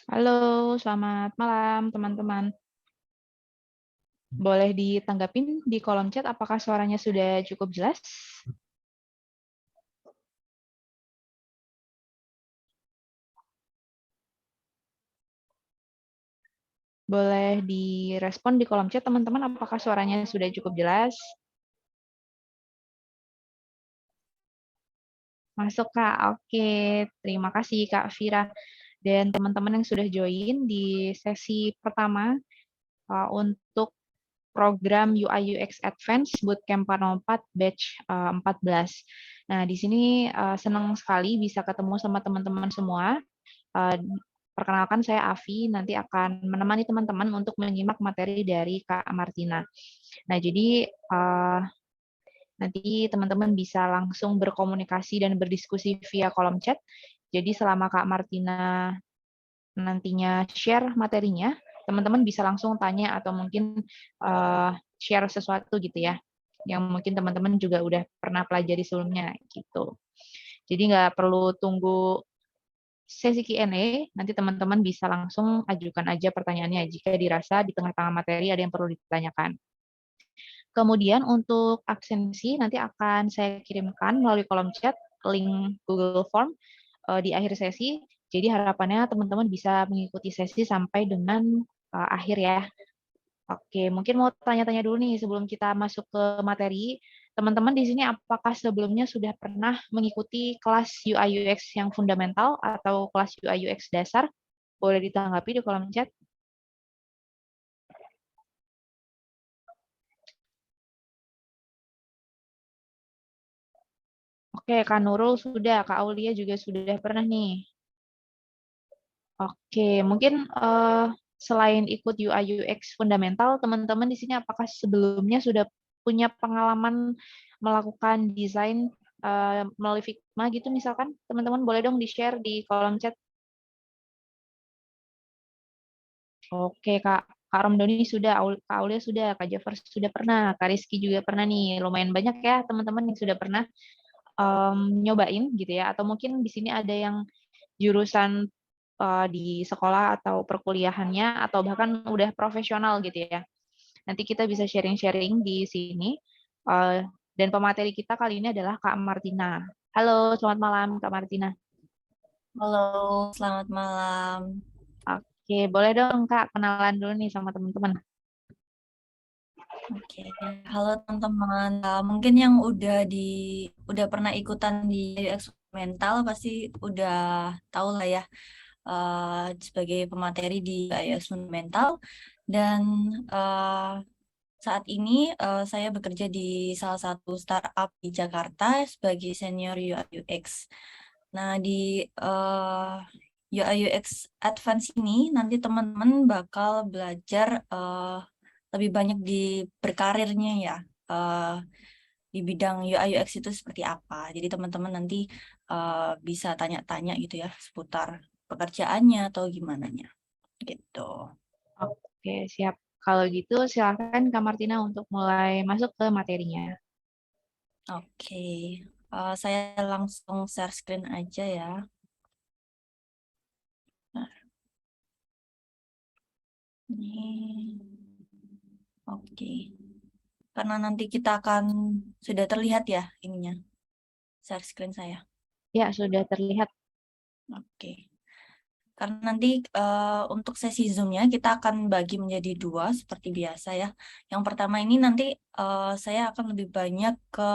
Halo, selamat malam teman-teman. Boleh ditanggapin di kolom chat apakah suaranya sudah cukup jelas? Boleh direspon di kolom chat teman-teman apakah suaranya sudah cukup jelas? Masuk Kak, oke. Terima kasih Kak Vira. Dan teman-teman yang sudah join di sesi pertama untuk program UI UX Advanced Bootcamp 404 batch 14. Nah, di sini senang sekali bisa ketemu sama teman-teman semua. Perkenalkan saya Avi, nanti akan menemani teman-teman untuk menyimak materi dari Kak Martina. Nah, jadi nanti teman-teman bisa langsung berkomunikasi dan berdiskusi via kolom chat. Jadi selama Kak Martina nantinya share materinya, teman-teman bisa langsung tanya atau mungkin share sesuatu gitu ya, yang mungkin teman-teman juga udah pernah pelajari sebelumnya gitu. Jadi nggak perlu tunggu sesi Q&A, nanti teman-teman bisa langsung ajukan aja pertanyaannya jika dirasa di tengah-tengah materi ada yang perlu ditanyakan. Kemudian untuk absensi nanti akan saya kirimkan melalui kolom chat link Google Form di akhir sesi. Jadi harapannya teman-teman bisa mengikuti sesi sampai dengan akhir ya. Oke, mungkin mau tanya-tanya dulu nih sebelum kita masuk ke materi. Teman-teman di sini apakah sebelumnya sudah pernah mengikuti kelas UI UX yang fundamental atau kelas UI UX dasar? Boleh ditanggapi di kolom chat. Oke, Kak Nurul sudah, Kak Aulia juga sudah pernah nih. Oke, mungkin selain ikut UI UX fundamental, teman-teman di sini apakah sebelumnya sudah punya pengalaman melakukan desain melalui Figma gitu misalkan? Teman-teman boleh dong di-share di kolom chat. Oke, Kak Romdoni sudah, Kak Aulia sudah, Kak Jafar sudah pernah, Kak Rizky juga pernah nih. Lumayan banyak ya teman-teman yang sudah pernah nyobain gitu ya. Atau mungkin di sini ada yang jurusan di sekolah atau perkuliahannya atau bahkan udah profesional gitu ya. Nanti kita bisa sharing-sharing di sini. Eh, dan pemateri kita kali ini adalah Kak Martina. Halo, selamat malam Kak Martina. Halo, selamat malam. Oke, boleh dong Kak kenalan dulu nih sama teman-teman. Oke, halo teman-teman. Mungkin yang udah pernah ikutan di eksperimental pasti udah tahu lah ya sebagai pemateri di IUX Fundamental dan eh, saat ini saya bekerja di salah satu startup di Jakarta sebagai senior UI UX. Nah, di UI UX Advance ini nanti teman-teman bakal belajar lebih banyak di berkarirnya ya. eh, di bidang UI UX itu seperti apa. Jadi teman-teman nanti bisa tanya-tanya gitu ya seputar pekerjaannya atau gimana nya gitu. Oke, siap. Kalau gitu silakan Kak Martina untuk mulai masuk ke materinya. Oke, saya langsung share screen aja ya. Nah, ini oke. Karena nanti kita akan sudah terlihat ya ininya, share screen saya. Ya, sudah terlihat. Oke. Karena nanti untuk sesi Zoom-nya kita akan bagi menjadi dua seperti biasa ya. Yang pertama ini nanti saya akan lebih banyak ke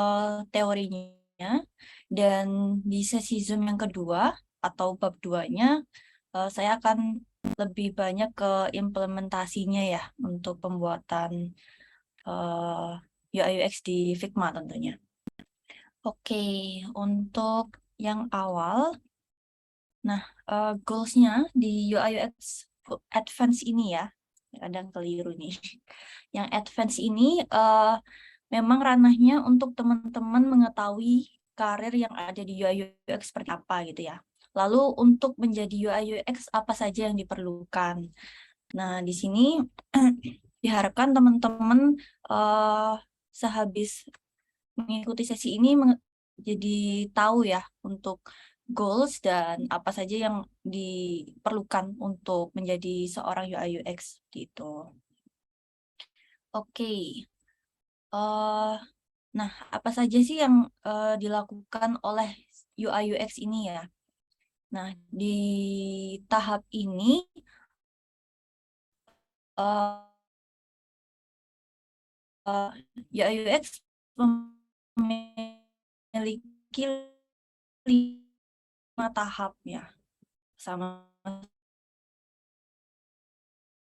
teorinya dan di sesi Zoom yang kedua atau bab duanya saya akan lebih banyak ke implementasinya ya untuk pembuatan UI UX di Figma tentunya. Oke, untuk yang awal. Nah, goals-nya di UI UX Advance ini ya, kadang keliru nih. Yang Advance ini memang ranahnya untuk teman-teman mengetahui karir yang ada di UI UX seperti apa gitu ya. Lalu untuk menjadi UI UX apa saja yang diperlukan. Nah, di sini diharapkan teman-teman eh, sehabis mengikuti sesi ini jadi tahu ya untuk goals dan apa saja yang diperlukan untuk menjadi seorang UI UX gitu. Oke. Nah, apa saja sih yang dilakukan oleh UI UX ini ya? Nah, di tahap ini UI UX memiliki 5 tahap ya, sama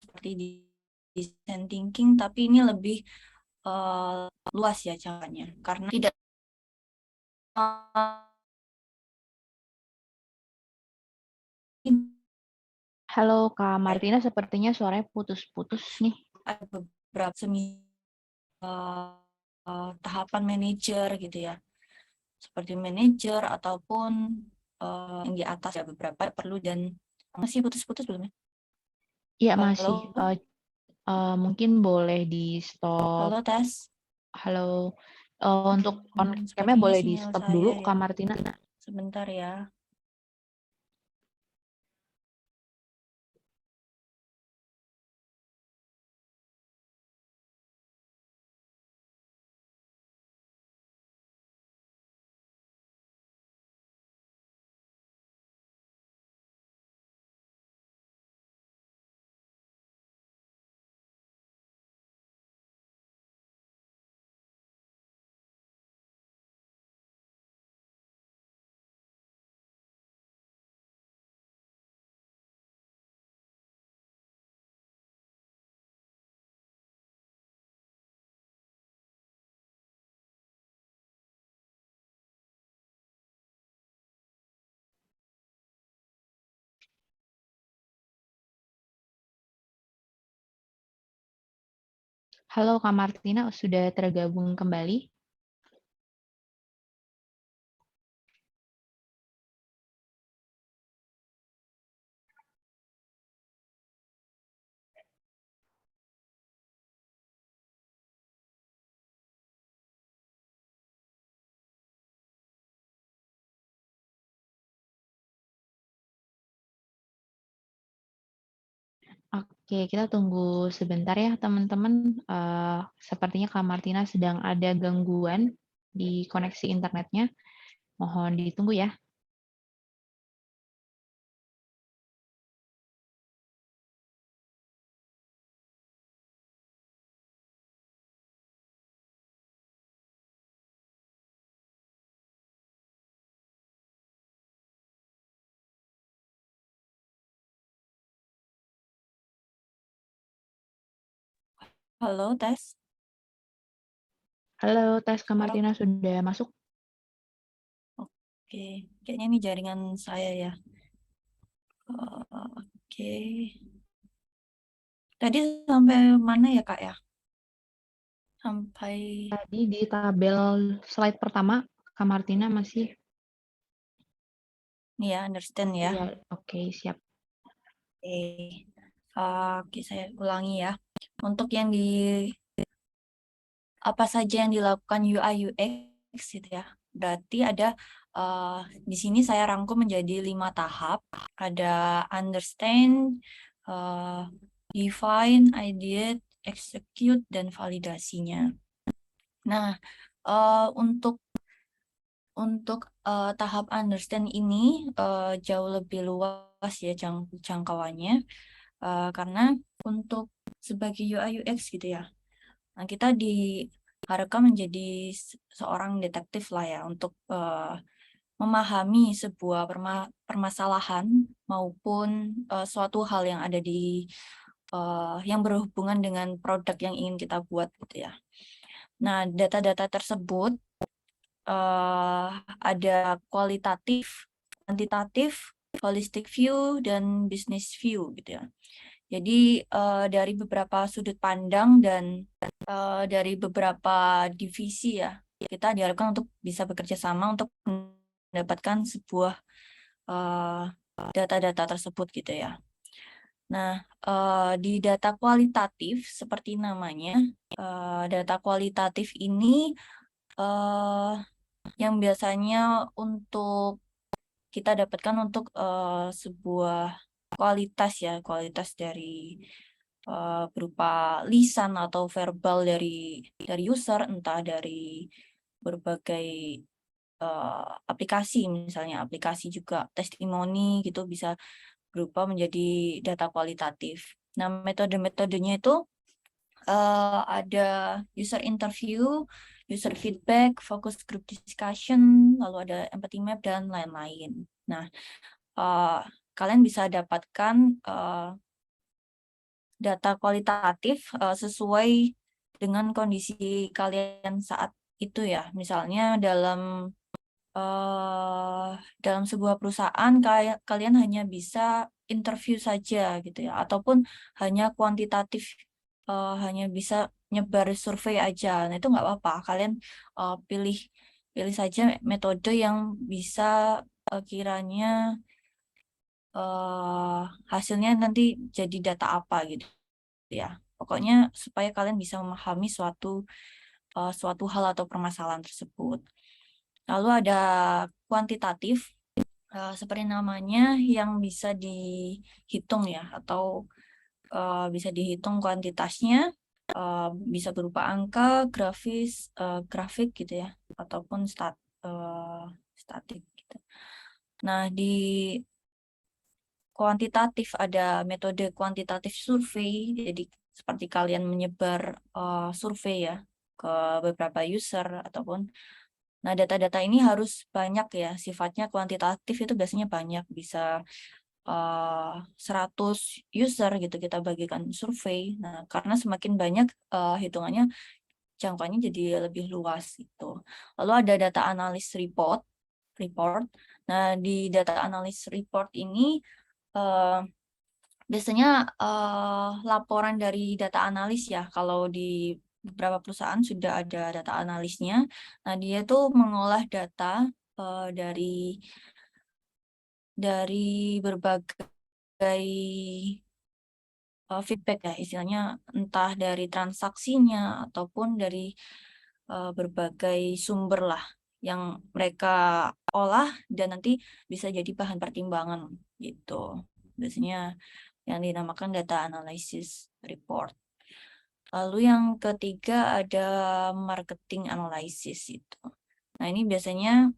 seperti di design thinking, tapi ini lebih luas ya caranya, karena tidak Halo Kak Martina, sepertinya suaranya putus-putus nih. ada beberapa tahapan manajer gitu ya, seperti manajer ataupun yang di atas ya, beberapa perlu. Dan masih putus-putus belum ya? Iya Halo, masih. Mungkin boleh di stop. halo tes. Halo. Untuk on cam-nya Sepertinya boleh di sinyal stop dulu saya ya. Kak Martina. Sebentar ya. Halo Kak Martina, sudah tergabung kembali? Oke, kita tunggu sebentar ya teman-teman. Sepertinya Kak Martina sedang ada gangguan di koneksi internetnya. Mohon ditunggu ya. Halo tes. Halo, tes Kak Halo. Martina sudah masuk? Oke, kayaknya ini jaringan saya ya. Oke. Tadi sampai mana ya Kak ya? Sampai Tadi di tabel slide pertama, Kak Martina masih? ini ya, understand ya. Iya, oke, siap. Oke. Oke, saya ulangi ya. Untuk yang di apa saja yang dilakukan UI UX gitu ya. Berarti ada di sini saya rangkum menjadi 5 tahap. Ada understand, define, ideate, execute, dan validasinya. Nah, untuk tahap understand ini jauh lebih luas ya jangkauannya, karena untuk sebagai UI UX gitu ya. Nah, kita diharapkan menjadi seorang detektif lah ya, untuk memahami sebuah permasalahan maupun suatu hal yang ada di yang berhubungan dengan produk yang ingin kita buat gitu ya. Nah, data-data tersebut ada kualitatif, kuantitatif, holistic view, dan business view gitu ya. Jadi dari beberapa sudut pandang dan dari beberapa divisi ya, kita diharapkan untuk bisa bekerja sama untuk mendapatkan sebuah data-data tersebut gitu ya. Nah, di data kualitatif seperti namanya, data kualitatif ini yang biasanya untuk kita dapatkan untuk sebuah kualitas dari berupa lisan atau verbal dari user, entah dari berbagai aplikasi, misalnya aplikasi juga testimoni gitu bisa berupa menjadi data kualitatif. Nah, metode-metodenya itu ada user interview, user feedback, focus group discussion, lalu ada empathy map, dan lain-lain. Nah, kalian bisa dapatkan data kualitatif sesuai dengan kondisi kalian saat itu ya. Misalnya dalam sebuah perusahaan kalian hanya bisa interview saja gitu ya, ataupun hanya kuantitatif, hanya bisa nyebar survei aja. Nah, itu nggak apa-apa. Kalian pilih saja metode yang bisa kiranya hasilnya nanti jadi data apa gitu ya. Pokoknya supaya kalian bisa memahami suatu hal atau permasalahan tersebut. Lalu ada kuantitatif, seperti namanya, yang bisa dihitung ya, atau bisa dihitung kuantitasnya, bisa berupa angka, grafik gitu ya, ataupun statik gitu. Nah, di kuantitatif ada metode kuantitatif survei, jadi seperti kalian menyebar survei ya ke beberapa user ataupun. Nah, data-data ini harus banyak ya, sifatnya kuantitatif itu biasanya banyak, bisa 100 user gitu kita bagikan survei. Nah, karena semakin banyak hitungannya, jangkauannya jadi lebih luas gitu. Lalu ada data analis report. Nah, di data analis report ini biasanya laporan dari data analis ya. Kalau di beberapa perusahaan sudah ada data analisnya. Nah, dia tuh mengolah data dari berbagai feedback ya, istilahnya entah dari transaksinya ataupun dari berbagai sumber lah yang mereka olah dan nanti bisa jadi bahan pertimbangan gitu. Biasanya yang dinamakan data analysis report. Lalu yang ketiga ada marketing analysis itu. Nah, ini biasanya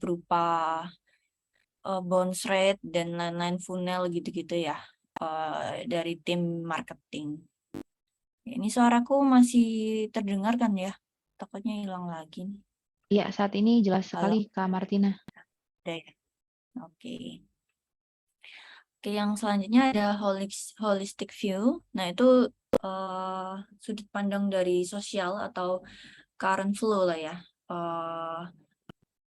berupa bounce rate dan lain-lain, funnel gitu-gitu ya, dari tim marketing. Ini suaraku masih terdengar kan ya? Takutnya hilang lagi nih. Iya, saat ini jelas Halo, sekali, Kak Martina. udah ya? Oke. Oke, yang selanjutnya ada holistic view. Nah, itu sudut pandang dari sosial atau current flow lah ya.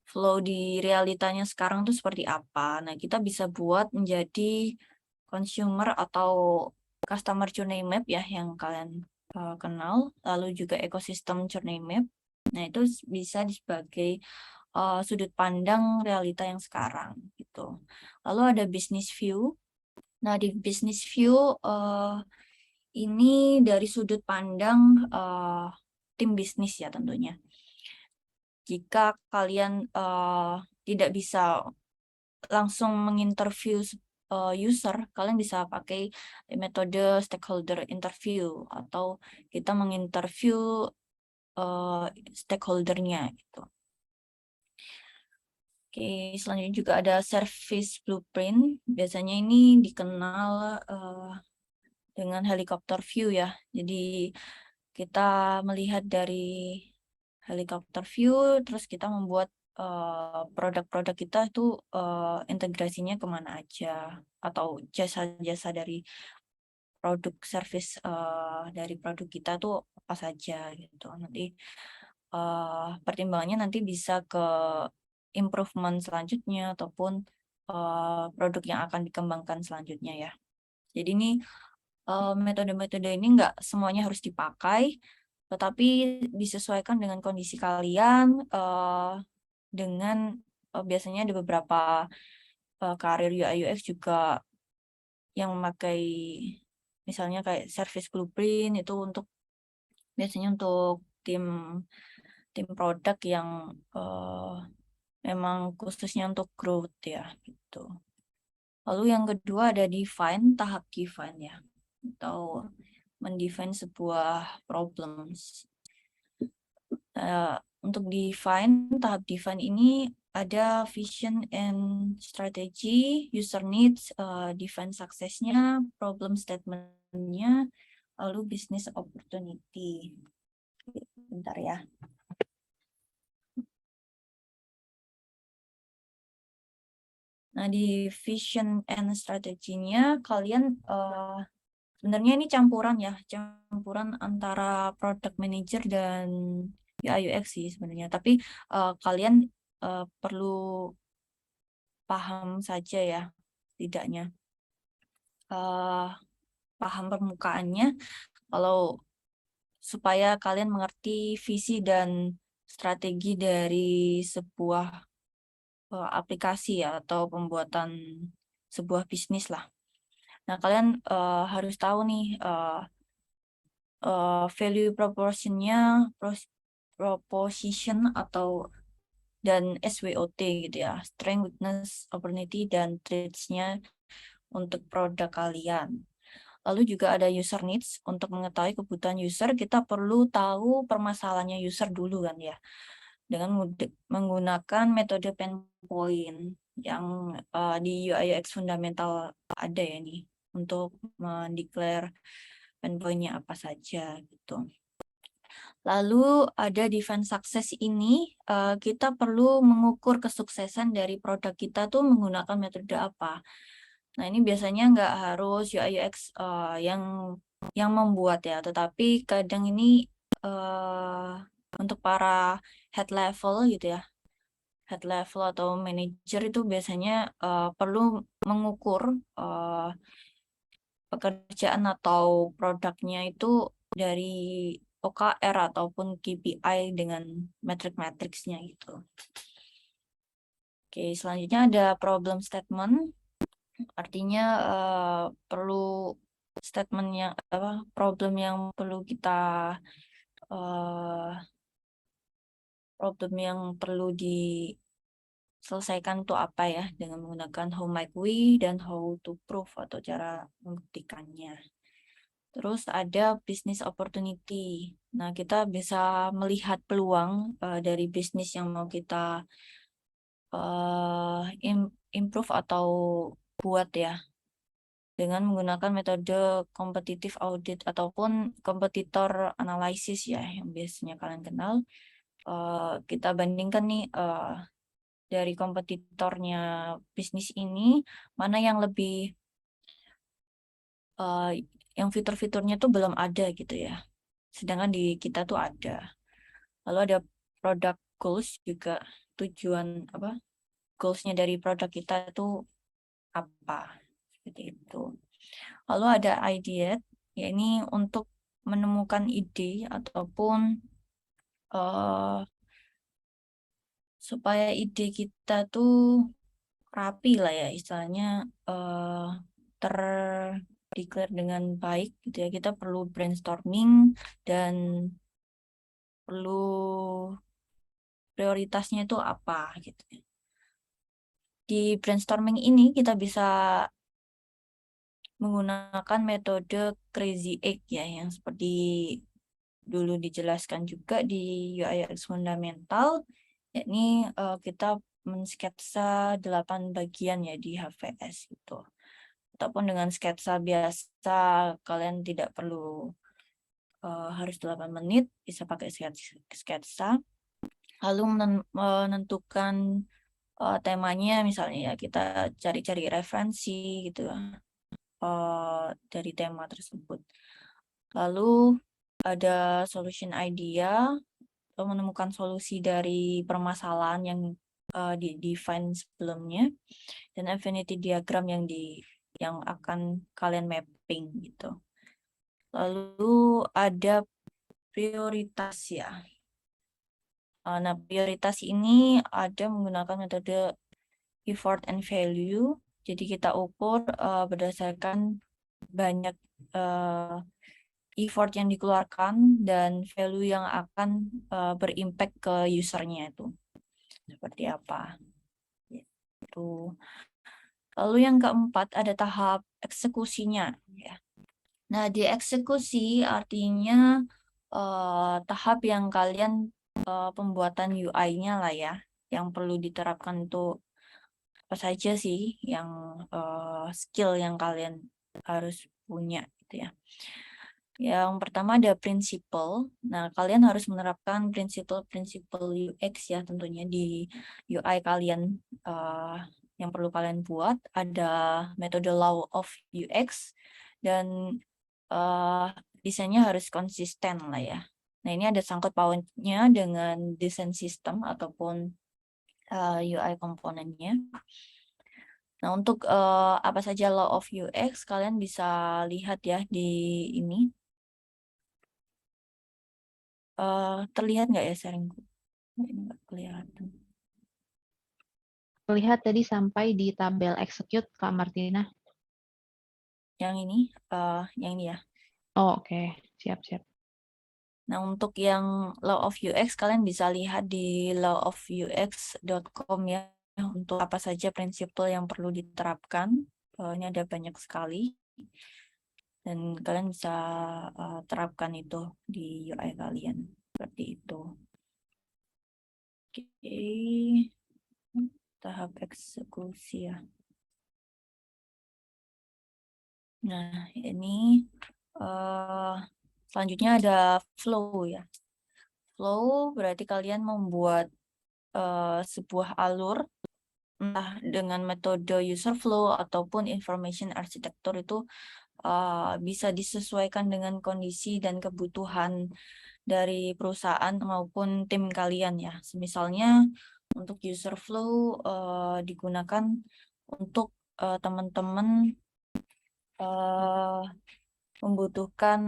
Flow di realitanya sekarang tuh seperti apa. Nah, kita bisa buat menjadi consumer atau customer journey map ya, yang kalian kenal. Lalu juga ekosistem journey map. Nah, itu bisa sebagai sudut pandang realita yang sekarang gitu. Lalu ada business view. Nah, di business view ini dari sudut pandang tim bisnis ya tentunya. Jika kalian tidak bisa langsung menginterview user, kalian bisa pakai metode stakeholder interview atau kita menginterview stakeholdernya gitu. Oke, selanjutnya juga ada service blueprint. Biasanya ini dikenal dengan helikopter view ya. Jadi kita melihat dari helikopter view, terus kita membuat produk-produk kita itu integrasinya kemana aja, atau jasa-jasa dari produk service dari produk kita tuh apa saja gitu. Nanti pertimbangannya nanti bisa ke improvement selanjutnya ataupun produk yang akan dikembangkan selanjutnya ya. Jadi ini metode-metode ini nggak semuanya harus dipakai, tetapi disesuaikan dengan kondisi kalian. Dengan biasanya ada beberapa karir UI UX juga yang memakai misalnya kayak service blueprint itu biasanya untuk tim produk yang memang khususnya untuk growth ya gitu. Lalu yang kedua ada define, tahap define ya, atau mendefine sebuah problems. Untuk define, tahap define ini ada vision and strategy, user needs, define suksesnya, problem statement-nya, lalu business opportunity. Bentar ya. Nah, di vision and strategy-nya kalian sebenarnya ini campuran ya, campuran antara product manager dan UI UX sih sebenarnya. Tapi kalian perlu paham saja ya, tidaknya paham permukaannya, kalau supaya kalian mengerti visi dan strategi dari sebuah aplikasi ya, atau pembuatan sebuah bisnis lah. Nah, kalian harus tahu nih value proportionnya, proposition atau dan SWOT gitu ya, strength, weakness, opportunity, dan traits-nya untuk produk kalian. Lalu juga ada user needs. Untuk mengetahui kebutuhan user, kita perlu tahu permasalahannya user dulu kan ya, dengan menggunakan metode pain point yang di UI UX fundamental ada ya nih, untuk mendeklar pain point-nya apa saja gitu. Lalu ada define success ini, kita perlu mengukur kesuksesan dari produk kita tuh menggunakan metode apa. Nah, ini biasanya nggak harus UI UX yang membuat ya, tetapi kadang ini untuk para head level gitu ya, head level atau manager itu biasanya perlu mengukur pekerjaan atau produknya itu dari OKR ataupun KPI dengan metrik-metriksnya gitu. Oke, selanjutnya ada problem statement. Artinya perlu statement yang problem yang perlu kita diselesaikan itu apa ya, dengan menggunakan how might we dan how to prove atau cara membuktikannya. Terus ada business opportunity. Nah, kita bisa melihat peluang dari bisnis yang mau kita improve atau buat ya, dengan menggunakan metode competitive audit ataupun competitor analysis ya, yang biasanya kalian kenal. Kita bandingkan nih dari kompetitornya bisnis ini, mana yang lebih yang fitur-fiturnya tuh belum ada gitu ya, sedangkan di kita tuh ada. Lalu ada product goals juga, tujuan goalsnya dari produk kita tuh apa, seperti itu. Lalu ada idea, ya ini untuk menemukan ide ataupun supaya ide kita tuh rapi lah ya, istilahnya terdeklar dengan baik gitu ya. Kita perlu brainstorming dan perlu prioritasnya itu apa gitu. Di brainstorming ini kita bisa menggunakan metode Crazy Egg ya, yang seperti dulu dijelaskan juga di UI UX fundamental, yakni kita mensketsa 8 bagian ya di HVS itu. Ataupun dengan sketsa biasa, kalian tidak perlu harus 8 menit, bisa pakai sketsa. Lalu menentukan temanya, misalnya ya kita cari-cari referensi gitu dari tema tersebut. Lalu ada solution idea, atau menemukan solusi dari permasalahan yang di-define sebelumnya, dan affinity diagram yang akan kalian mapping gitu. Lalu ada prioritas ya. Nah, prioritas ini ada menggunakan metode effort and value. Jadi kita ukur berdasarkan banyak effort yang dikeluarkan dan value yang akan berimpact ke usernya itu. seperti apa. Gitu. Lalu yang keempat ada tahap eksekusinya. Ya. Nah, di eksekusi artinya tahap yang kalian pembuatan UI-nya lah ya, yang perlu diterapkan itu apa saja sih yang skill yang kalian harus punya gitu ya. Yang pertama ada prinsipal. Nah, kalian harus menerapkan prinsipal UX ya tentunya di UI kalian yang perlu kalian buat. Ada metode law of UX dan desainnya harus konsisten lah ya. Nah, ini ada sangkut pautnya dengan desain sistem ataupun UI komponennya. Nah, untuk apa saja law of UX, kalian bisa lihat ya di ini. Terlihat nggak ya sharingku? Ini nggak kelihatan. Lihat tadi sampai di tabel execute, Kak Martina. Yang ini ya. Oh, oke. Siap-siap. Nah, untuk yang law of UX, kalian bisa lihat di lawofux.com ya, untuk apa saja prinsipal yang perlu diterapkan. Ini ada banyak sekali. Dan kalian bisa terapkan itu di UI kalian. Seperti itu. Oke. Tahap eksekusi ya. Nah, ini selanjutnya ada flow ya. Flow berarti kalian membuat sebuah alur entah dengan metode user flow ataupun information architecture itu bisa disesuaikan dengan kondisi dan kebutuhan dari perusahaan maupun tim kalian ya. Misalnya untuk user flow digunakan untuk teman-teman membutuhkan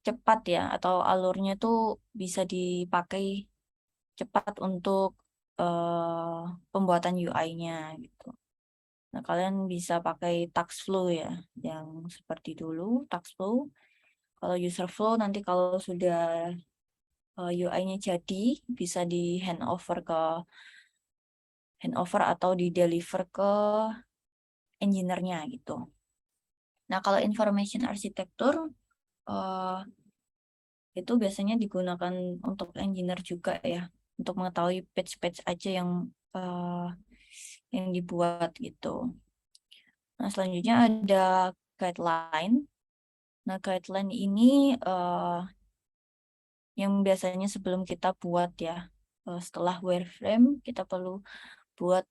cepat ya, atau alurnya tuh bisa dipakai cepat untuk pembuatan UI-nya gitu. Nah, kalian bisa pakai TaskFlow ya, yang seperti dulu TaskFlow. Kalau user flow nanti kalau sudah UI-nya jadi bisa di handover atau di deliver ke engineer-nya gitu. Nah, kalau information architecture itu biasanya digunakan untuk engineer juga ya, untuk mengetahui patch-patch aja yang dibuat gitu. Nah, selanjutnya ada guideline. Nah, guideline ini yang biasanya sebelum kita buat ya, setelah wireframe kita perlu buat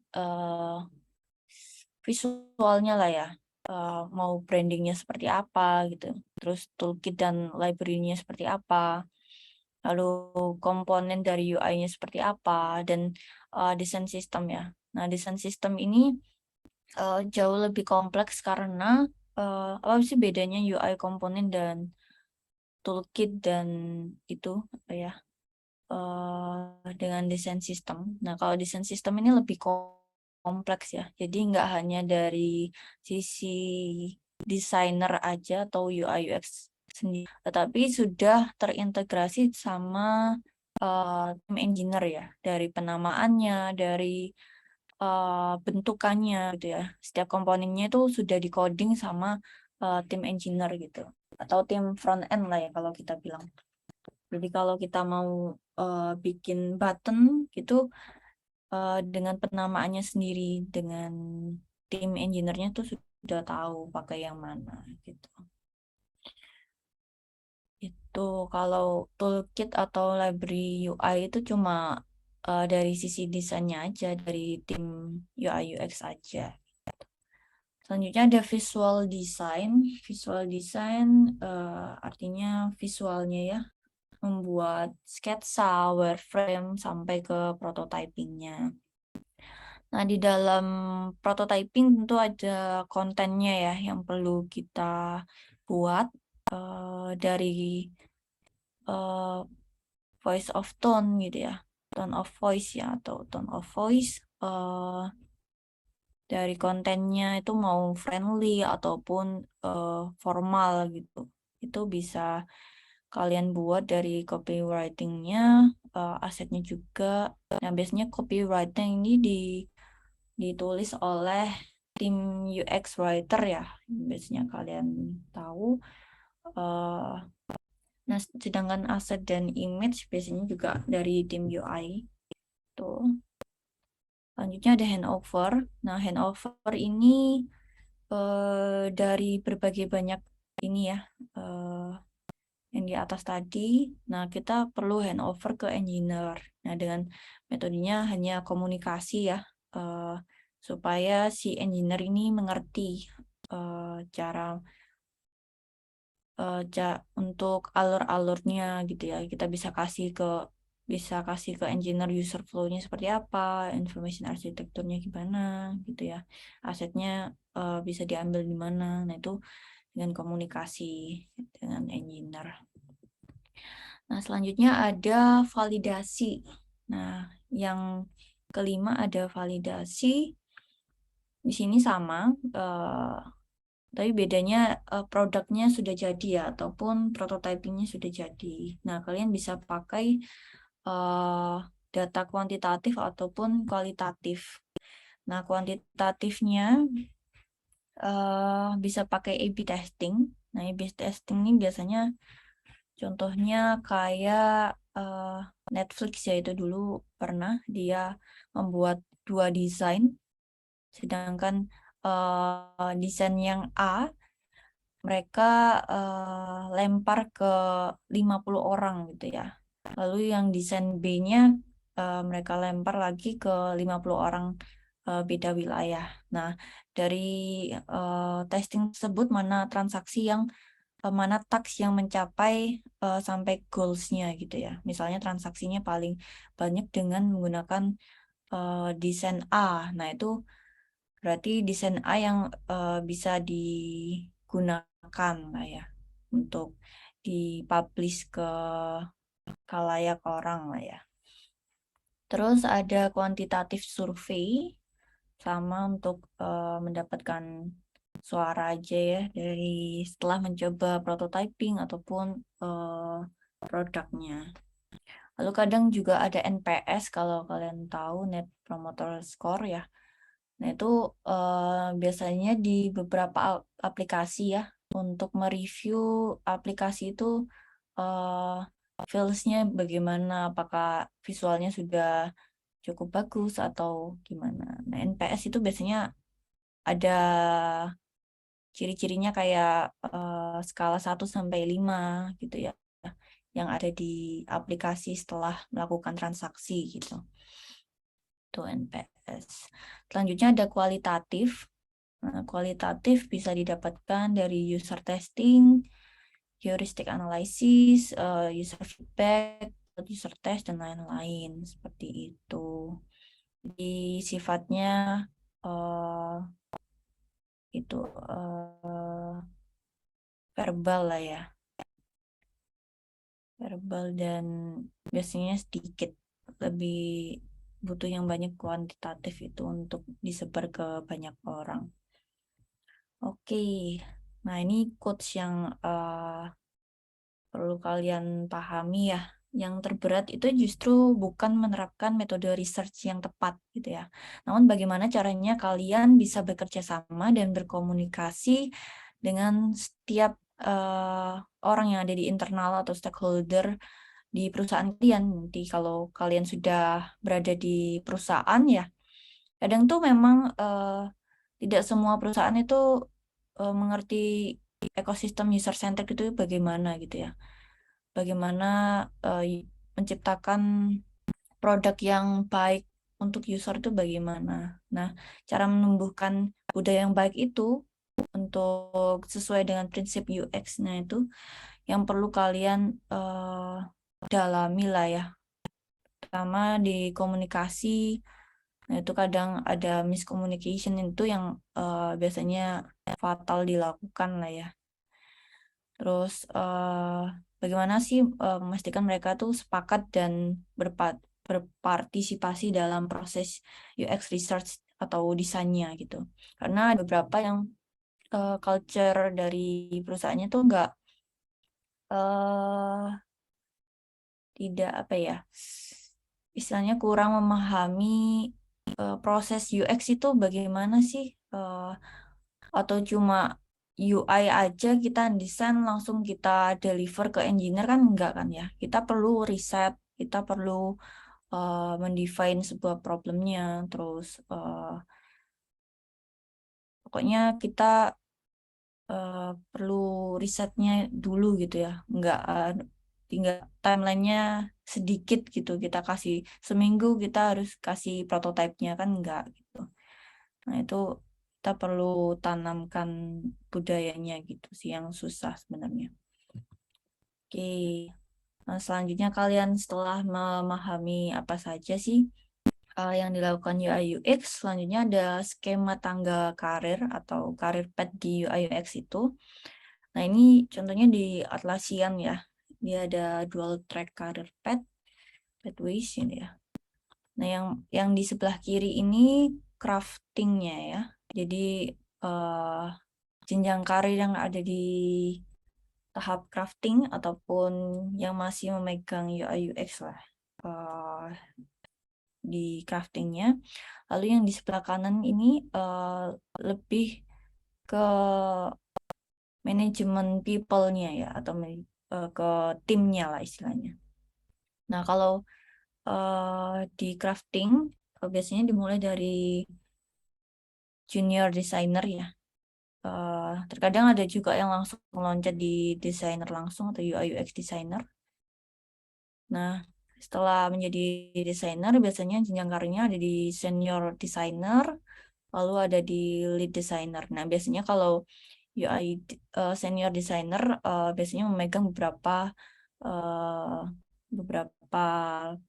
visualnya lah ya, mau brandingnya seperti apa gitu, terus toolkit dan library-nya seperti apa, lalu komponen dari UI-nya seperti apa, dan desain sistem ya. Nah, desain sistem ini jauh lebih kompleks karena apa sih bedanya UI komponen dan toolkit dan itu apa ya, dengan desain sistem. Nah, kalau desain sistem ini lebih kompleks ya. Jadi nggak hanya dari sisi desainer aja atau UI UX sendiri, tetapi sudah terintegrasi sama tim engineer ya, dari penamaannya, dari bentukannya gitu ya. Setiap komponennya itu sudah di-coding sama tim engineer gitu, atau tim front end lah ya kalau kita bilang. Jadi kalau kita mau bikin button gitu dengan penamaannya sendiri, dengan tim engineer-nya tuh sudah tahu pakai yang mana gitu. Itu kalau toolkit atau library UI itu cuma dari sisi desainnya aja, dari tim UI UX aja. Selanjutnya ada visual design. Visual design artinya visualnya ya, membuat sketsa, wireframe, sampai ke prototypingnya. Nah, di dalam prototyping tentu ada kontennya ya yang perlu kita buat dari voice of tone gitu ya, tone of voice ya, atau tone of voice dari kontennya itu mau friendly ataupun formal gitu. Itu bisa kalian buat dari copywriting-nya, asetnya juga. Nah, biasanya copywriting ini ditulis oleh tim UX writer ya, biasanya kalian tahu. Nah, sedangkan aset dan image biasanya juga dari tim UI. Tuh. Selanjutnya ada handover. Nah, handover ini dari berbagai banyak ini ya, yang di atas tadi. Nah, kita perlu handover ke engineer. Nah, dengan metodenya hanya komunikasi ya, supaya si engineer ini mengerti cara untuk alur-alurnya gitu ya. Kita bisa kasih ke engineer user flow-nya seperti apa, information arsitekturnya gimana gitu ya. Asetnya bisa diambil di mana. Nah, itu dengan komunikasi dengan engineer. Nah, selanjutnya ada validasi. Nah, yang kelima ada validasi. Di sini sama, tapi bedanya produknya sudah jadi ya, ataupun prototypingnya sudah jadi. Nah, kalian bisa pakai data kuantitatif ataupun kualitatif. Nah, kuantitatifnya bisa pakai A/B testing. Nah, A/B testing ini biasanya contohnya kayak Netflix ya, itu dulu pernah dia membuat 2 desain, sedangkan desain yang A mereka lempar ke 50 orang gitu ya. Lalu yang desain B-nya mereka lempar lagi ke 50 orang beda wilayah. Nah, dari testing tersebut mana task yang mencapai sampai goals-nya gitu ya. Misalnya transaksinya paling banyak dengan menggunakan desain A. Nah, itu berarti desain A yang bisa digunakan lah ya untuk dipublish ke khalayak orang lah ya. Terus ada kuantitatif survei, sama untuk mendapatkan suara aja ya dari setelah mencoba prototyping ataupun produknya. Lalu kadang juga ada NPS kalau kalian tahu, Net Promoter Score ya. Nah, itu biasanya di beberapa aplikasi ya, untuk mereview aplikasi itu feels-nya bagaimana, apakah visualnya sudah cukup bagus atau gimana. Nah, NPS itu biasanya ada ciri-cirinya kayak skala 1-5 gitu ya, yang ada di aplikasi setelah melakukan transaksi gitu. Itu NPS. Selanjutnya ada kualitatif. Nah, kualitatif bisa didapatkan dari user testing, heuristic analysis, user feedback, user test, dan lain-lain. Seperti itu. Jadi sifatnya itu verbal lah ya. Verbal dan biasanya sedikit, lebih butuh yang banyak kuantitatif itu untuk disebar ke banyak orang. Oke, nah ini quotes yang perlu kalian pahami ya. Yang terberat itu justru bukan menerapkan metode research yang tepat gitu ya. Namun bagaimana caranya kalian bisa bekerja sama dan berkomunikasi dengan setiap orang yang ada di internal atau stakeholder di perusahaan kalian. Nanti kalau kalian sudah berada di perusahaan ya, kadang tuh memang tidak semua perusahaan itu mengerti ekosistem user centric itu bagaimana gitu ya. Bagaimana menciptakan produk yang baik untuk user itu bagaimana. Nah, cara menumbuhkan budaya yang baik itu untuk sesuai dengan prinsip UX-nya itu yang perlu kalian dalami lah ya. Pertama di komunikasi, nah itu kadang ada miscommunication itu yang biasanya fatal dilakukan lah ya. Terus bagaimana sih memastikan mereka tuh sepakat dan berpartisipasi dalam proses UX research atau desainnya gitu. Karena ada beberapa yang culture dari perusahaannya tuh nggak tidak apa ya, istilahnya kurang memahami proses UX itu bagaimana sih, atau cuma UI aja kita desain langsung kita deliver ke engineer kan enggak kan ya. Kita perlu riset, kita perlu mendefine sebuah problemnya, terus pokoknya kita perlu risetnya dulu gitu ya, nggak tinggal timelinenya sedikit gitu, kita kasih seminggu kita harus kasih prototipenya kan enggak gitu. Nah itu kita perlu tanamkan budayanya gitu sih yang susah sebenarnya. Oke, nah, selanjutnya kalian setelah memahami apa saja sih yang dilakukan UI UX, selanjutnya ada skema tangga karir atau karir path di UI UX itu. Nah, ini contohnya di Atlassian ya. Dia ada dual track career path, pathways ini ya. Nah, yang di sebelah kiri ini craftingnya ya. Jadi jenjang karir yang ada di tahap crafting ataupun yang masih memegang UI UX lah di craftingnya. Lalu yang di sebelah kanan ini lebih ke manajemen people-nya ya, atau ke timnya lah istilahnya. Nah, kalau di crafting biasanya dimulai dari junior designer ya. Terkadang ada juga yang langsung loncat di desainer langsung atau UI UX designer. Nah, setelah menjadi desainer biasanya jenjang karirnya ada di senior designer, lalu ada di lead designer. Nah, biasanya kalau UI senior designer biasanya memegang beberapa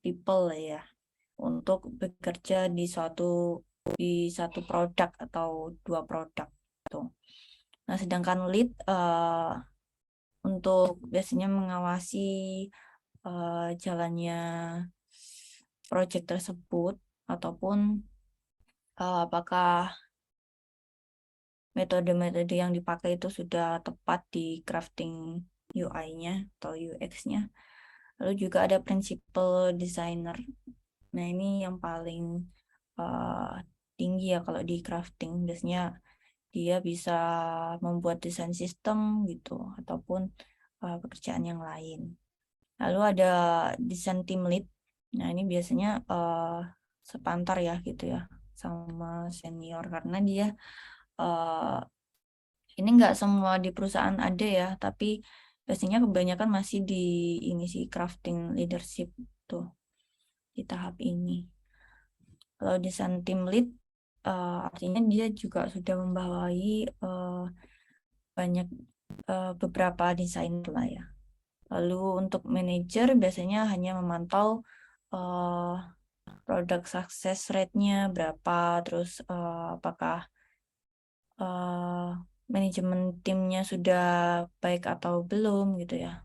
people lah ya, untuk bekerja di satu produk atau dua produk gitu. Nah, sedangkan lead untuk biasanya mengawasi jalannya project tersebut, ataupun apakah metode-metode yang dipakai itu sudah tepat di crafting UI-nya atau UX-nya. Lalu juga ada principal designer. Nah, ini yang paling tinggi ya kalau di crafting. Biasanya dia bisa membuat desain sistem gitu, ataupun pekerjaan yang lain. Lalu ada desain team lead. Nah, ini biasanya sepantar ya gitu ya sama senior, karena dia ini nggak semua di perusahaan ada ya, tapi biasanya kebanyakan masih di ini sih, crafting leadership tuh di tahap ini. Kalau desain team lead artinya dia juga sudah membawahi banyak beberapa desain lah ya. Lalu untuk manajer biasanya hanya memantau produk success rate-nya berapa, terus apakah manajemen timnya sudah baik atau belum gitu ya.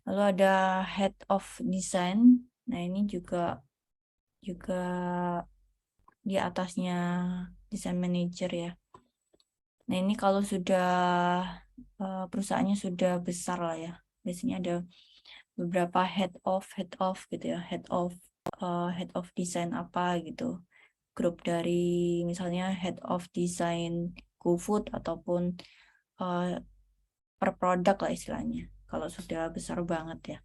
Lalu ada head of design. Nah, ini juga di atasnya design manager ya. Nah, ini kalau sudah perusahaannya sudah besar lah ya. Biasanya ada beberapa head of gitu ya. Head of design apa gitu. Grup dari misalnya head of design GoFood ataupun per produk lah istilahnya. Kalau sudah besar banget ya.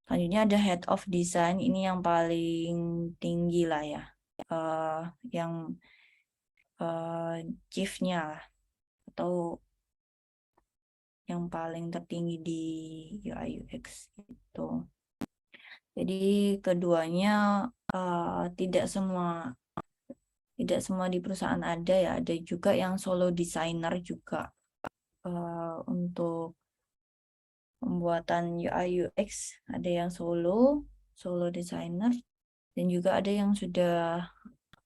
Selanjutnya ada head of design, ini yang paling tinggi lah ya, yang chief-nya lah, atau yang paling tertinggi di UI UX itu. Jadi keduanya tidak semua di perusahaan ada ya, ada juga yang solo designer juga untuk pembuatan UI UX, ada yang solo designer, dan juga ada yang sudah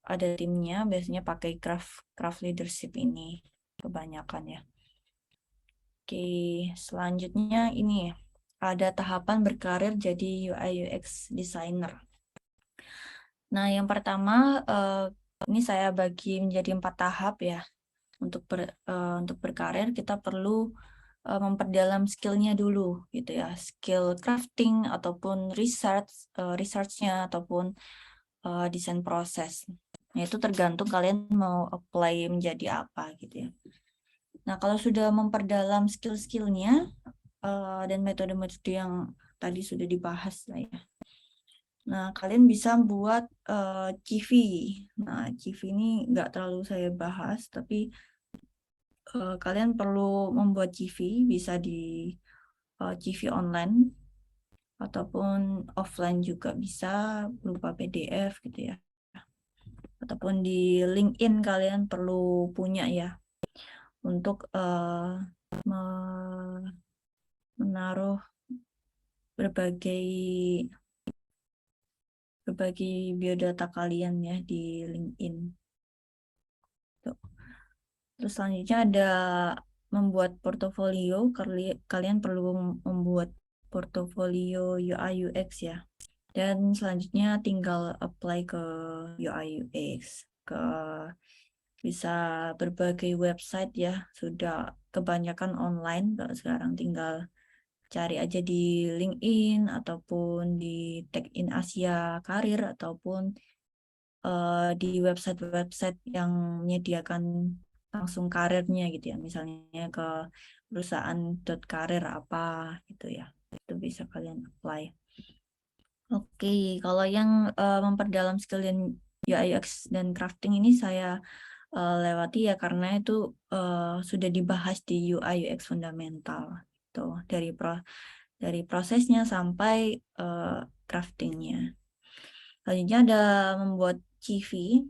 ada timnya, biasanya pakai craft leadership ini kebanyakan ya. Oke, selanjutnya ini ada tahapan berkarir jadi UI UX designer. Nah, yang pertama ini saya bagi menjadi 4 tahap ya. Untuk berkarir kita perlu memperdalam skillnya dulu gitu ya, skill crafting ataupun researchnya ataupun desain proses. Nah, itu tergantung kalian mau apply menjadi apa gitu ya. Nah, kalau sudah memperdalam skill-skillnya dan metode-metode yang tadi sudah dibahas lah ya. Nah, kalian bisa buat CV. Nah, CV ini nggak terlalu saya bahas, tapi kalian perlu membuat CV, bisa di CV online ataupun offline juga bisa berupa PDF gitu ya. Ataupun di LinkedIn kalian perlu punya ya untuk menaruh berbagai biodata kalian ya di LinkedIn. Tuh. Terus selanjutnya ada membuat portofolio. Kalian perlu membuat portofolio UI UX ya. Dan selanjutnya tinggal apply ke UI UX, ke bisa berbagai website ya, sudah kebanyakan online. Kalau sekarang tinggal cari aja di LinkedIn ataupun di Tech in Asia Karir ataupun di website-website yang menyediakan langsung karirnya gitu ya, misalnya ke perusahaan.karir apa gitu ya, itu bisa kalian apply. Oke, kalau yang memperdalam skill dan UI UX dan crafting ini saya lewati ya karena itu sudah dibahas di UI UX fundamental tuh dari prosesnya sampai craftingnya. Selanjutnya ada membuat CV.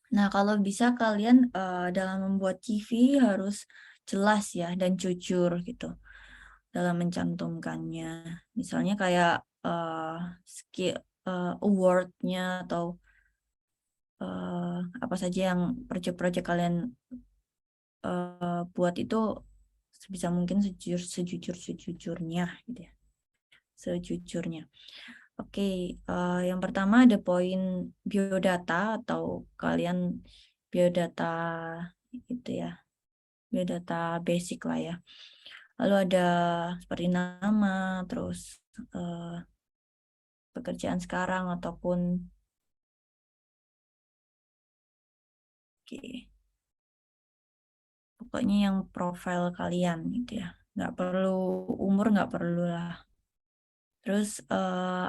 Nah, kalau bisa kalian dalam membuat CV harus jelas ya dan jujur gitu dalam mencantumkannya. Misalnya kayak skill award-nya atau apa saja yang proyek-proyek kalian buat itu sebisa mungkin sejujurnya gitu ya. Sejujurnya. Oke, yang pertama ada poin biodata atau kalian biodata itu ya, biodata basic lah ya. Lalu ada seperti nama, terus pekerjaan sekarang ataupun oke, pokoknya yang profil kalian gitu ya. Nggak perlu umur, nggak perlu lah. Terus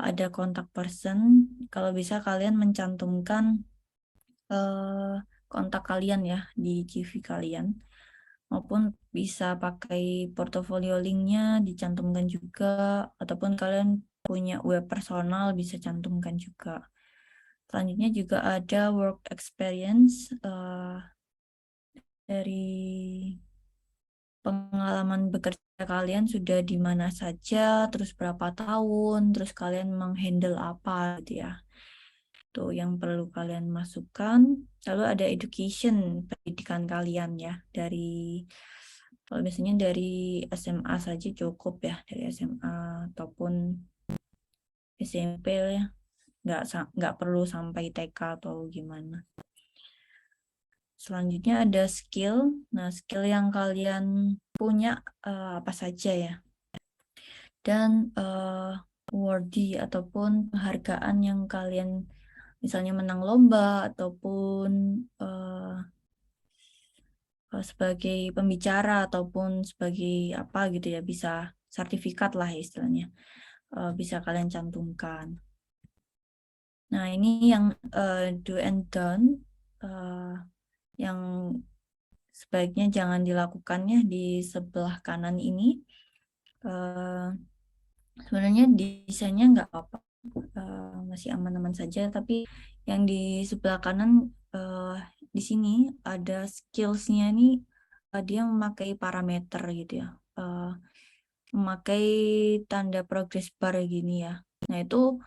ada kontak person, kalau bisa kalian mencantumkan kontak kalian ya di CV kalian, maupun bisa pakai portofolio linknya dicantumkan juga, ataupun kalian punya web personal bisa cantumkan juga. Selanjutnya juga ada work experience dari pengalaman bekerja kalian sudah di mana saja, terus berapa tahun, terus kalian menghandle apa gitu ya. Itu yang perlu kalian masukkan. Lalu ada education, pendidikan kalian ya. Kalau biasanya dari SMA saja cukup ya, dari SMA ataupun SMP ya. Nggak perlu sampai TK atau gimana. Selanjutnya ada skill. Nah, skill yang kalian punya apa saja ya. Dan awardee ataupun penghargaan yang kalian misalnya menang lomba ataupun sebagai pembicara ataupun sebagai apa gitu ya, bisa sertifikat lah ya istilahnya, bisa kalian cantumkan. Nah, ini yang do and done yang sebaiknya jangan dilakukan ya di sebelah kanan ini. Sebenarnya desainnya nggak apa-apa, masih aman-aman saja, tapi yang di sebelah kanan di sini ada skills-nya nih, dia memakai parameter gitu ya, memakai tanda progress bar gini ya. Nah, itu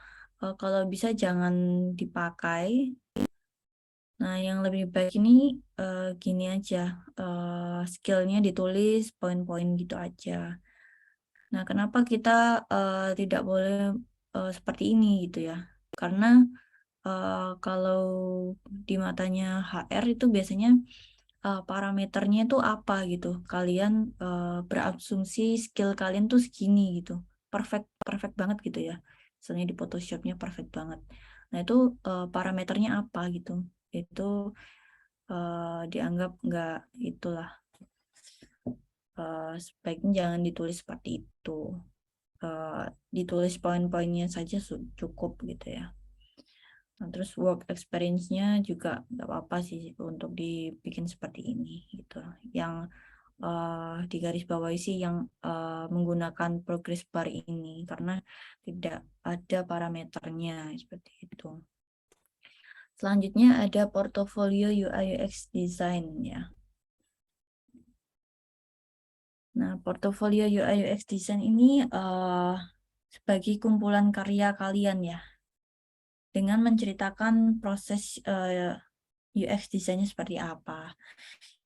kalau bisa jangan dipakai. Nah, yang lebih baik ini gini aja, skillnya ditulis poin-poin gitu aja. Nah, kenapa kita tidak boleh seperti ini gitu ya? Karena kalau di matanya HR itu biasanya parameternya itu apa gitu. Kalian berasumsi skill kalian tuh segini gitu. Perfect banget gitu ya. Misalnya di Photoshopnya perfect banget. Nah itu parameternya apa gitu. Itu dianggap nggak itulah. Sebaiknya jangan ditulis seperti itu. Ditulis poin-poinnya saja cukup gitu ya. Nah, terus work experience-nya juga nggak apa-apa sih untuk dibikin seperti ini gitu. Yang digarisbawahi sih yang menggunakan progress bar ini karena tidak ada parameternya seperti itu. Selanjutnya ada portofolio UI UX design ya. Nah, portofolio UI UX design ini sebagai kumpulan karya kalian ya, dengan menceritakan proses UX desainnya seperti apa.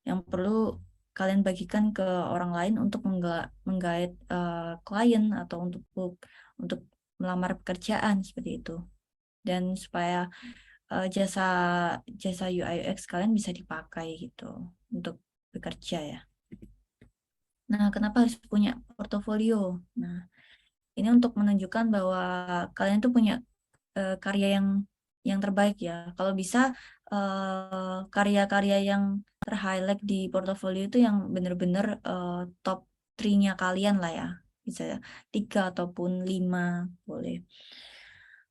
Yang perlu kalian bagikan ke orang lain untuk menggait klien atau untuk melamar pekerjaan seperti itu. Dan supaya jasa UI UX kalian bisa dipakai gitu untuk bekerja ya. Nah, kenapa harus punya portofolio? Nah, ini untuk menunjukkan bahwa kalian tuh punya karya yang terbaik ya. Kalau bisa karya-karya yang terhighlight di portofolio itu yang benar-benar top 3-nya kalian lah ya. Bisa 3 ataupun 5 boleh.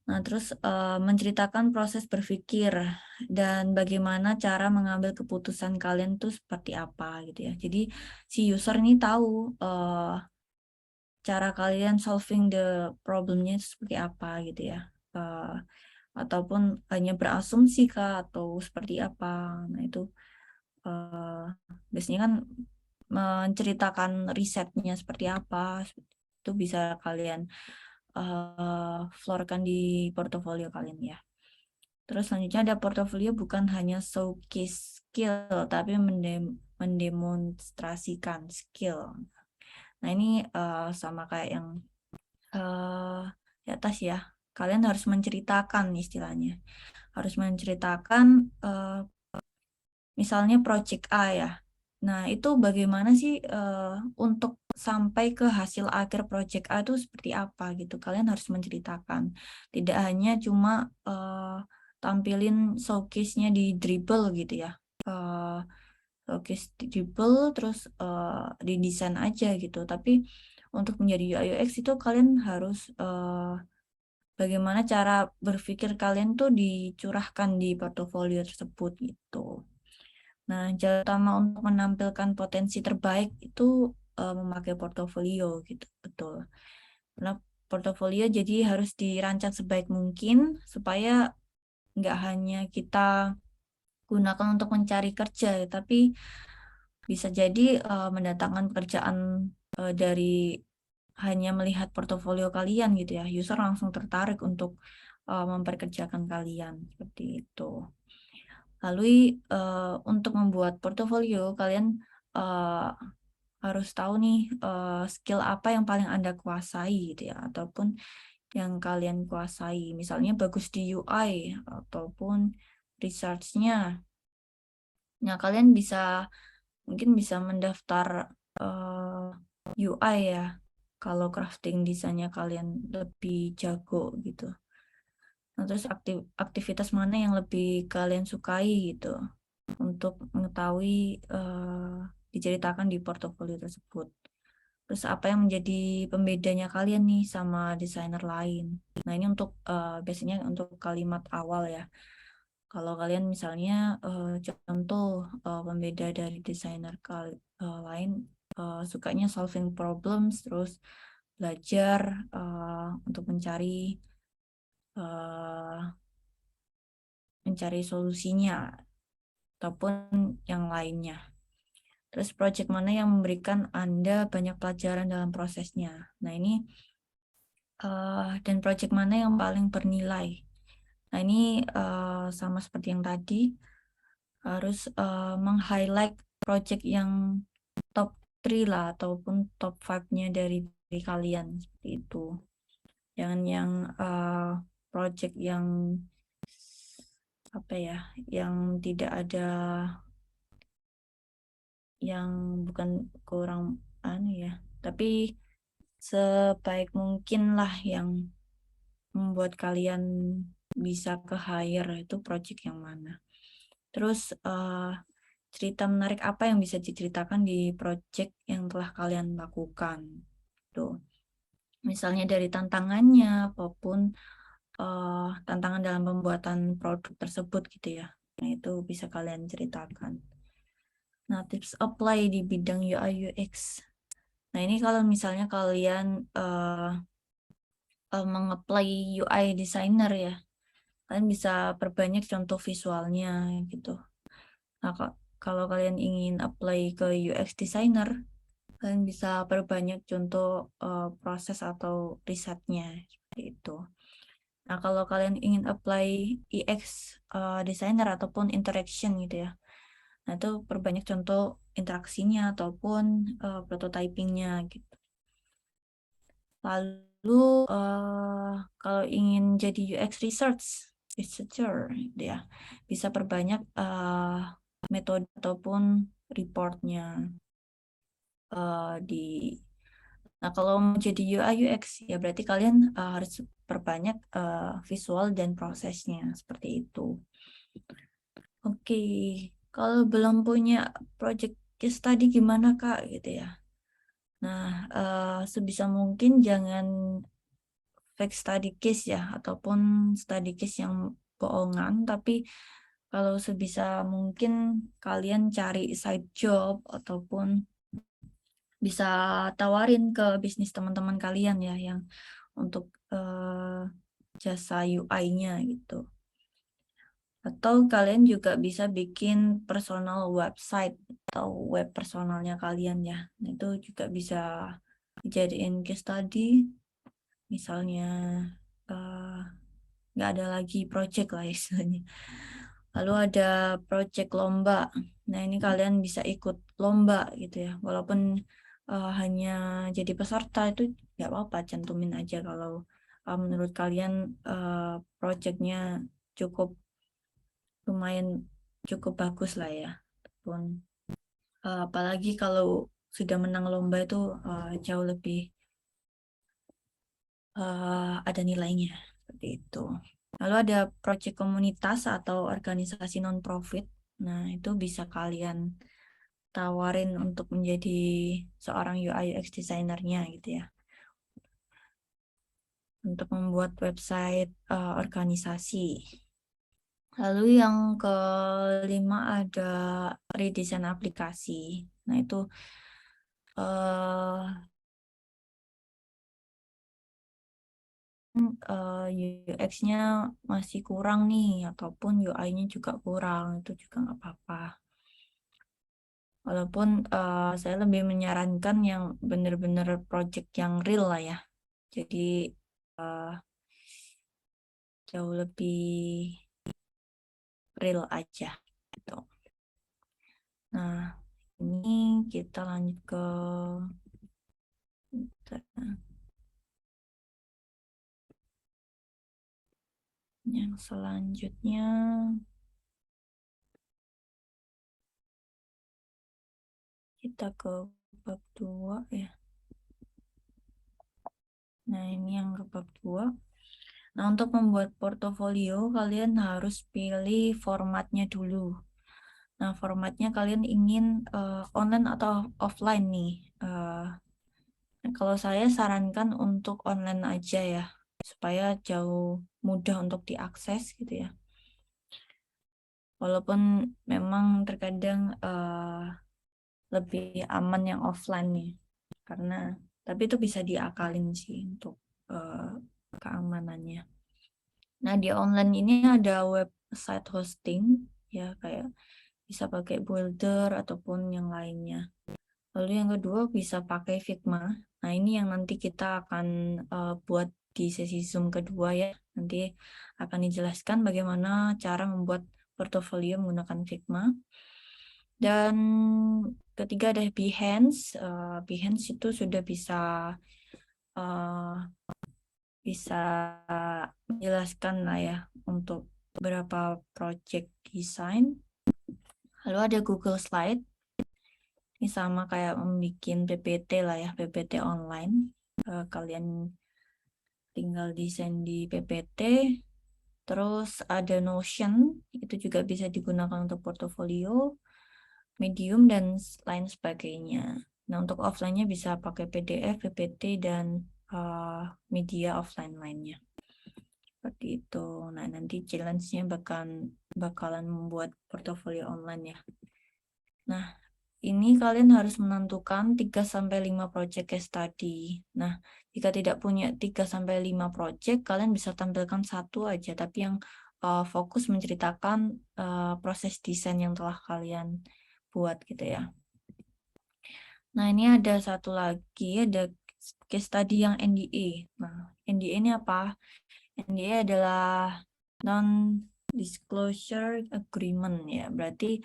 Nah, terus menceritakan proses berpikir dan bagaimana cara mengambil keputusan kalian tuh seperti apa gitu ya. Jadi si user ini tahu cara kalian solving the problemnya itu seperti apa gitu ya. Ataupun hanya berasumsi kah atau seperti apa. Nah, itu biasanya kan menceritakan risetnya seperti apa. Itu bisa kalian floorkan di portofolio kalian ya. Terus selanjutnya ada portofolio bukan hanya showcase skill, tapi mendemonstrasikan skill. Nah, ini sama kayak yang di atas ya. Kalian harus menceritakan istilahnya. Harus menceritakan misalnya project A ya. Nah, itu bagaimana sih untuk sampai ke hasil akhir project A itu seperti apa gitu. Kalian harus menceritakan. Tidak hanya cuma tampilin showcase-nya di Dribble gitu ya. Showcase di Dribble terus didesain aja gitu. Tapi untuk menjadi UI UX itu kalian harus bagaimana cara berpikir kalian tuh dicurahkan di portofolio tersebut gitu. Nah, cara utama untuk menampilkan potensi terbaik itu memakai portofolio gitu, betul. Karena portofolio jadi harus dirancang sebaik mungkin supaya nggak hanya kita gunakan untuk mencari kerja, tapi bisa jadi mendatangkan pekerjaan dari hanya melihat portofolio kalian gitu ya. User langsung tertarik untuk memperkerjakan kalian seperti itu. Lalu untuk membuat portofolio kalian uh, harus tahu nih skill apa yang paling Anda kuasai gitu ya, ataupun yang kalian kuasai. Misalnya bagus di UI ataupun research-nya. Nah, kalian mungkin bisa mendaftar UI ya. Kalau crafting desainnya kalian lebih jago gitu. Nah, terus aktivitas mana yang lebih kalian sukai gitu untuk mengetahui diceritakan di portofolio tersebut. Terus apa yang menjadi pembedanya kalian nih sama desainer lain. Nah, ini untuk biasanya untuk kalimat awal ya. Kalau kalian misalnya contoh pembeda dari desainer lain sukanya solving problems, terus belajar untuk mencari solusinya ataupun yang lainnya. Terus project mana yang memberikan Anda banyak pelajaran dalam prosesnya. Nah, ini dan project mana yang paling bernilai. Nah, ini sama seperti yang tadi, harus meng-highlight project yang top 3 lah, ataupun top 5-nya dari kalian, seperti itu. Jangan yang project yang apa ya, yang tidak ada yang bukan kurang ya, tapi sebaik mungkin lah yang membuat kalian bisa ke hire itu project yang mana. Terus cerita menarik apa yang bisa diceritakan di project yang telah kalian lakukan tuh. Misalnya dari tantangannya apapun tantangan dalam pembuatan produk tersebut gitu ya. Nah, itu bisa kalian ceritakan. Nah, tips apply di bidang UI UX. Nah, ini kalau misalnya kalian meng-apply UI designer ya, kalian bisa perbanyak contoh visualnya gitu. Nah, kalau kalian ingin apply ke UX designer, kalian bisa perbanyak contoh proses atau risetnya seperti itu. Nah, kalau kalian ingin apply UX designer ataupun interaction gitu ya, nah itu perbanyak contoh interaksinya ataupun prototypingnya gitu. Lalu kalau ingin jadi UX researcher gitu ya, bisa perbanyak metode ataupun reportnya di. Nah, kalau mau jadi UI UX ya berarti kalian harus perbanyak visual dan prosesnya seperti itu. Oke, kalau belum punya project case study gimana Kak gitu ya. Nah, sebisa mungkin jangan fake study case ya, ataupun study case yang bohongan, tapi kalau sebisa mungkin kalian cari side job ataupun bisa tawarin ke bisnis teman-teman kalian ya yang untuk jasa UI-nya gitu. Atau kalian juga bisa bikin personal website atau web personalnya kalian ya. Nah, itu juga bisa dijadiin case study. Misalnya nggak ada lagi project lah istilahnya. Lalu ada project lomba. Nah, ini kalian bisa ikut lomba gitu ya. Walaupun hanya jadi peserta itu nggak apa-apa, cantumin aja kalau menurut kalian projectnya lumayan cukup bagus lah ya. Pun apalagi kalau sudah menang lomba itu jauh lebih ada nilainya seperti itu. Lalu ada proyek komunitas atau organisasi non-profit. Nah, itu bisa kalian tawarin untuk menjadi seorang UI UX designernya gitu ya. Untuk membuat website organisasi. Lalu yang kelima ada redesign aplikasi. Nah, itu UX-nya masih kurang nih, ataupun UI-nya juga kurang, itu juga nggak apa-apa. Walaupun saya lebih menyarankan yang benar-benar project yang real lah ya. Jadi jauh lebih real aja. Gitu. Nah, ini kita lanjut ke yang selanjutnya. Kita ke bab 2 ya. Nah, ini yang ke bab 2. Nah, untuk membuat portofolio, kalian harus pilih formatnya dulu. Nah, formatnya kalian ingin online atau offline nih. Kalau saya sarankan untuk online aja ya, supaya jauh mudah untuk diakses gitu ya. Walaupun memang terkadang lebih aman yang offline nih, karena tapi itu bisa diakalin sih untuk keamanannya. Nah, di online ini ada website hosting ya, kayak bisa pakai Builder ataupun yang lainnya. Lalu yang kedua bisa pakai Figma. Nah, ini yang nanti kita akan buat di sesi Zoom kedua ya. Nanti akan dijelaskan bagaimana cara membuat portofolio menggunakan Figma. Dan ketiga ada Behance. Behance itu sudah bisa menjelaskan lah ya untuk beberapa project design. Lalu ada Google Slide. Ini sama kayak membuat PPT lah ya, PPT online. Kalian tinggal desain di PPT. Terus ada Notion, itu juga bisa digunakan untuk portofolio, Medium, dan lain sebagainya. Nah, untuk offline-nya bisa pakai PDF, PPT, dan media offline lainnya. Seperti itu. Nah, nanti challenge-nya bakalan membuat portofolio online ya. Nah, ini kalian harus menentukan 3-5 project case study. Nah, jika tidak punya 3-5 project, kalian bisa tampilkan satu aja, tapi yang fokus menceritakan proses desain yang telah kalian buat gitu ya. Nah, ini ada satu lagi, ada case study yang NDA. Nah, NDA ini apa? NDA adalah non-disclosure agreement ya, berarti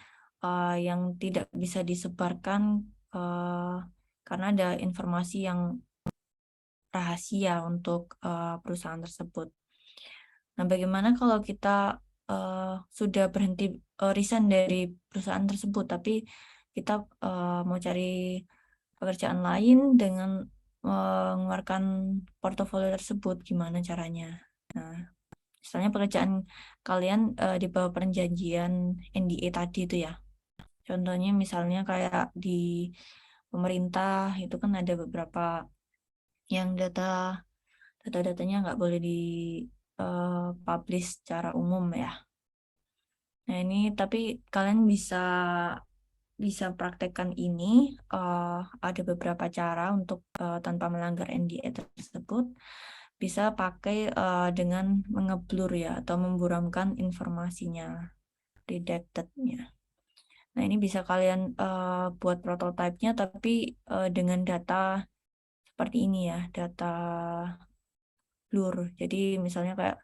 yang tidak bisa disebarkan karena ada informasi yang rahasia untuk perusahaan tersebut. Nah, bagaimana kalau kita sudah berhenti resign dari perusahaan tersebut, tapi kita mau cari pekerjaan lain dengan mengeluarkan portofolio tersebut, gimana caranya? Nah, misalnya pekerjaan kalian di bawah perjanjian NDA tadi itu ya. Contohnya misalnya kayak di pemerintah itu kan ada beberapa yang data-datanya nggak boleh di publish secara umum ya. Nah, ini tapi kalian bisa praktekkan ini. Ada beberapa cara untuk tanpa melanggar NDA tersebut. Bisa pakai dengan mengeblur ya, atau memburamkan informasinya, redacted-nya. Nah, ini bisa kalian buat prototipenya, tapi dengan data seperti ini ya, data blur. Jadi misalnya kayak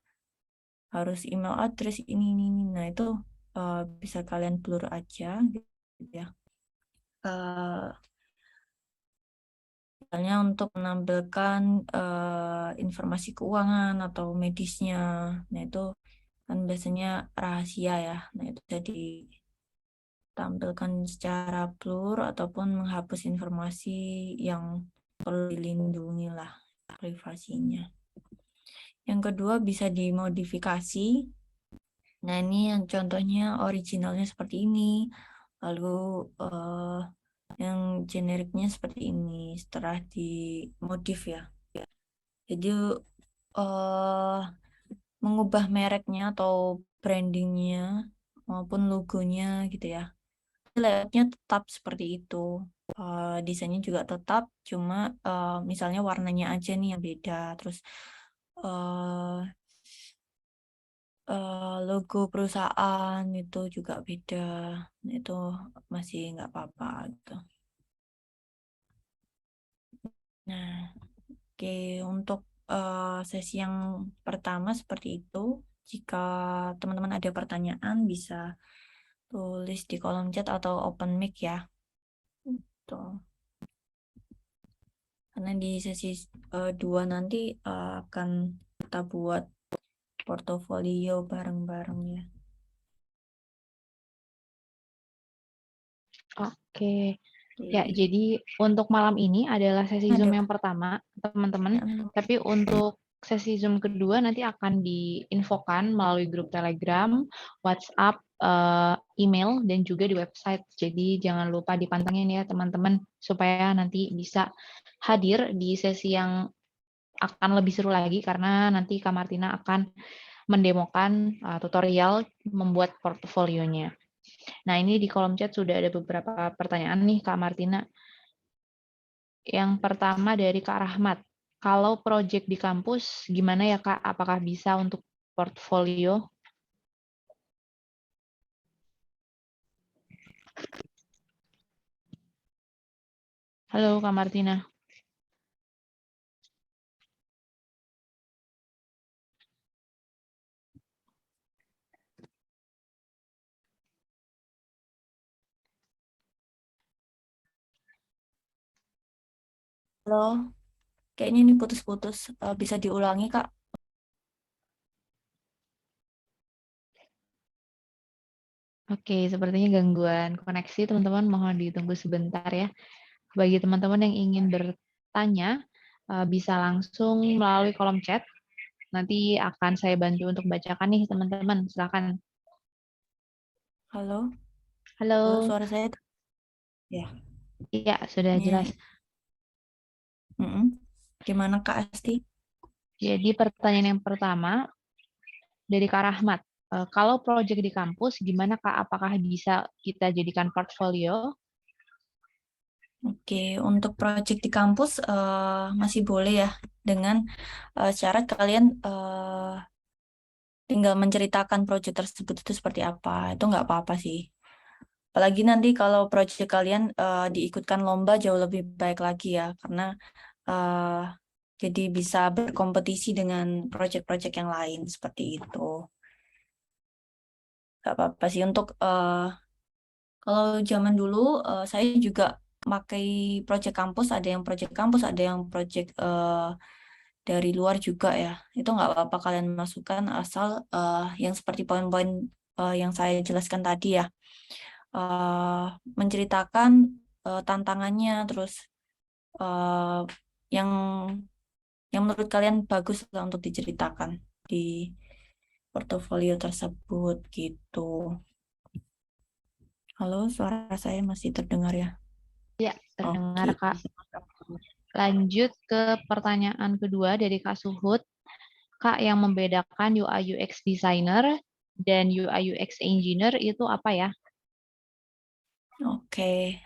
harus email address ini. Nah, itu bisa kalian blur aja gitu ya. Misalnya untuk menampilkan informasi keuangan atau medisnya. Nah, itu kan biasanya rahasia ya. Nah, itu jadi tampilkan secara blur ataupun menghapus informasi yang perlu dilindungi lah privasinya. Yang kedua bisa dimodifikasi. Nah, ini yang contohnya originalnya seperti ini. Lalu yang generiknya seperti ini setelah dimodif ya. Jadi mengubah mereknya atau brandingnya maupun logonya gitu ya. Layoutnya tetap seperti itu. Desainnya juga tetap, cuma misalnya warnanya aja nih yang beda. Terus logo perusahaan itu juga beda. Nah, itu masih nggak apa-apa gitu. Nah, oke, untuk sesi yang pertama seperti itu. Jika teman-teman ada pertanyaan bisa tulis di kolom chat atau open mic ya. Tuh. Karena di sesi 2 nanti akan kita buat portofolio bareng-bareng ya. Oke. Ya, Oke. jadi untuk malam ini adalah sesi Ada Zoom yang pertama, teman-teman. pertanyaan? Tapi untuk sesi Zoom kedua nanti akan diinfokan melalui grup Telegram, WhatsApp, email, dan juga di website. Jadi jangan lupa dipantengin ya teman-teman, supaya nanti bisa hadir di sesi yang akan lebih seru lagi, karena nanti Kak Martina akan mendemokan tutorial membuat portofolionya. Nah, ini di kolom chat sudah ada beberapa pertanyaan nih, Kak Martina. Yang pertama dari Kak Rahmat. Kalau proyek di kampus, gimana ya Kak? Apakah bisa untuk portfolio? Halo Kak Martina. Halo, kayaknya ini putus-putus. Bisa diulangi, Kak? Oke, sepertinya gangguan koneksi, teman-teman mohon ditunggu sebentar ya. Bagi teman-teman yang ingin bertanya, bisa langsung melalui kolom chat. Nanti akan saya bantu untuk bacakan nih, teman-teman. Silakan. Halo, halo, Halo. suara saya ya. Iya, sudah jelas. Ini, gimana Kak Asti? Jadi pertanyaan yang pertama dari Kak Rahmat. Kalau proyek di kampus, gimana Kak? Apakah bisa kita jadikan portfolio? Oke, untuk proyek di kampus masih boleh ya dengan syarat kalian tinggal menceritakan proyek tersebut itu seperti apa. Itu nggak apa-apa sih. Apalagi nanti kalau proyek kalian diikutkan lomba jauh lebih baik lagi ya, karena eh, jadi bisa berkompetisi dengan proyek-proyek yang lain seperti itu. Nggak apa-apa sih untuk kalau zaman dulu saya juga pakai proyek kampus, ada yang proyek kampus, ada yang proyek dari luar juga ya. Itu nggak apa-apa kalian masukkan asal yang seperti poin-poin yang saya jelaskan tadi ya. eh, Menceritakan tantangannya, terus eh, yang menurut kalian bagus lah untuk diceritakan di portofolio tersebut gitu. Halo, suara saya masih terdengar ya? Ya, terdengar Oke. Kak. Lanjut ke pertanyaan kedua dari Kak Suhud. Kak, yang membedakan UI UX designer dan UI UX engineer itu apa ya? Oke,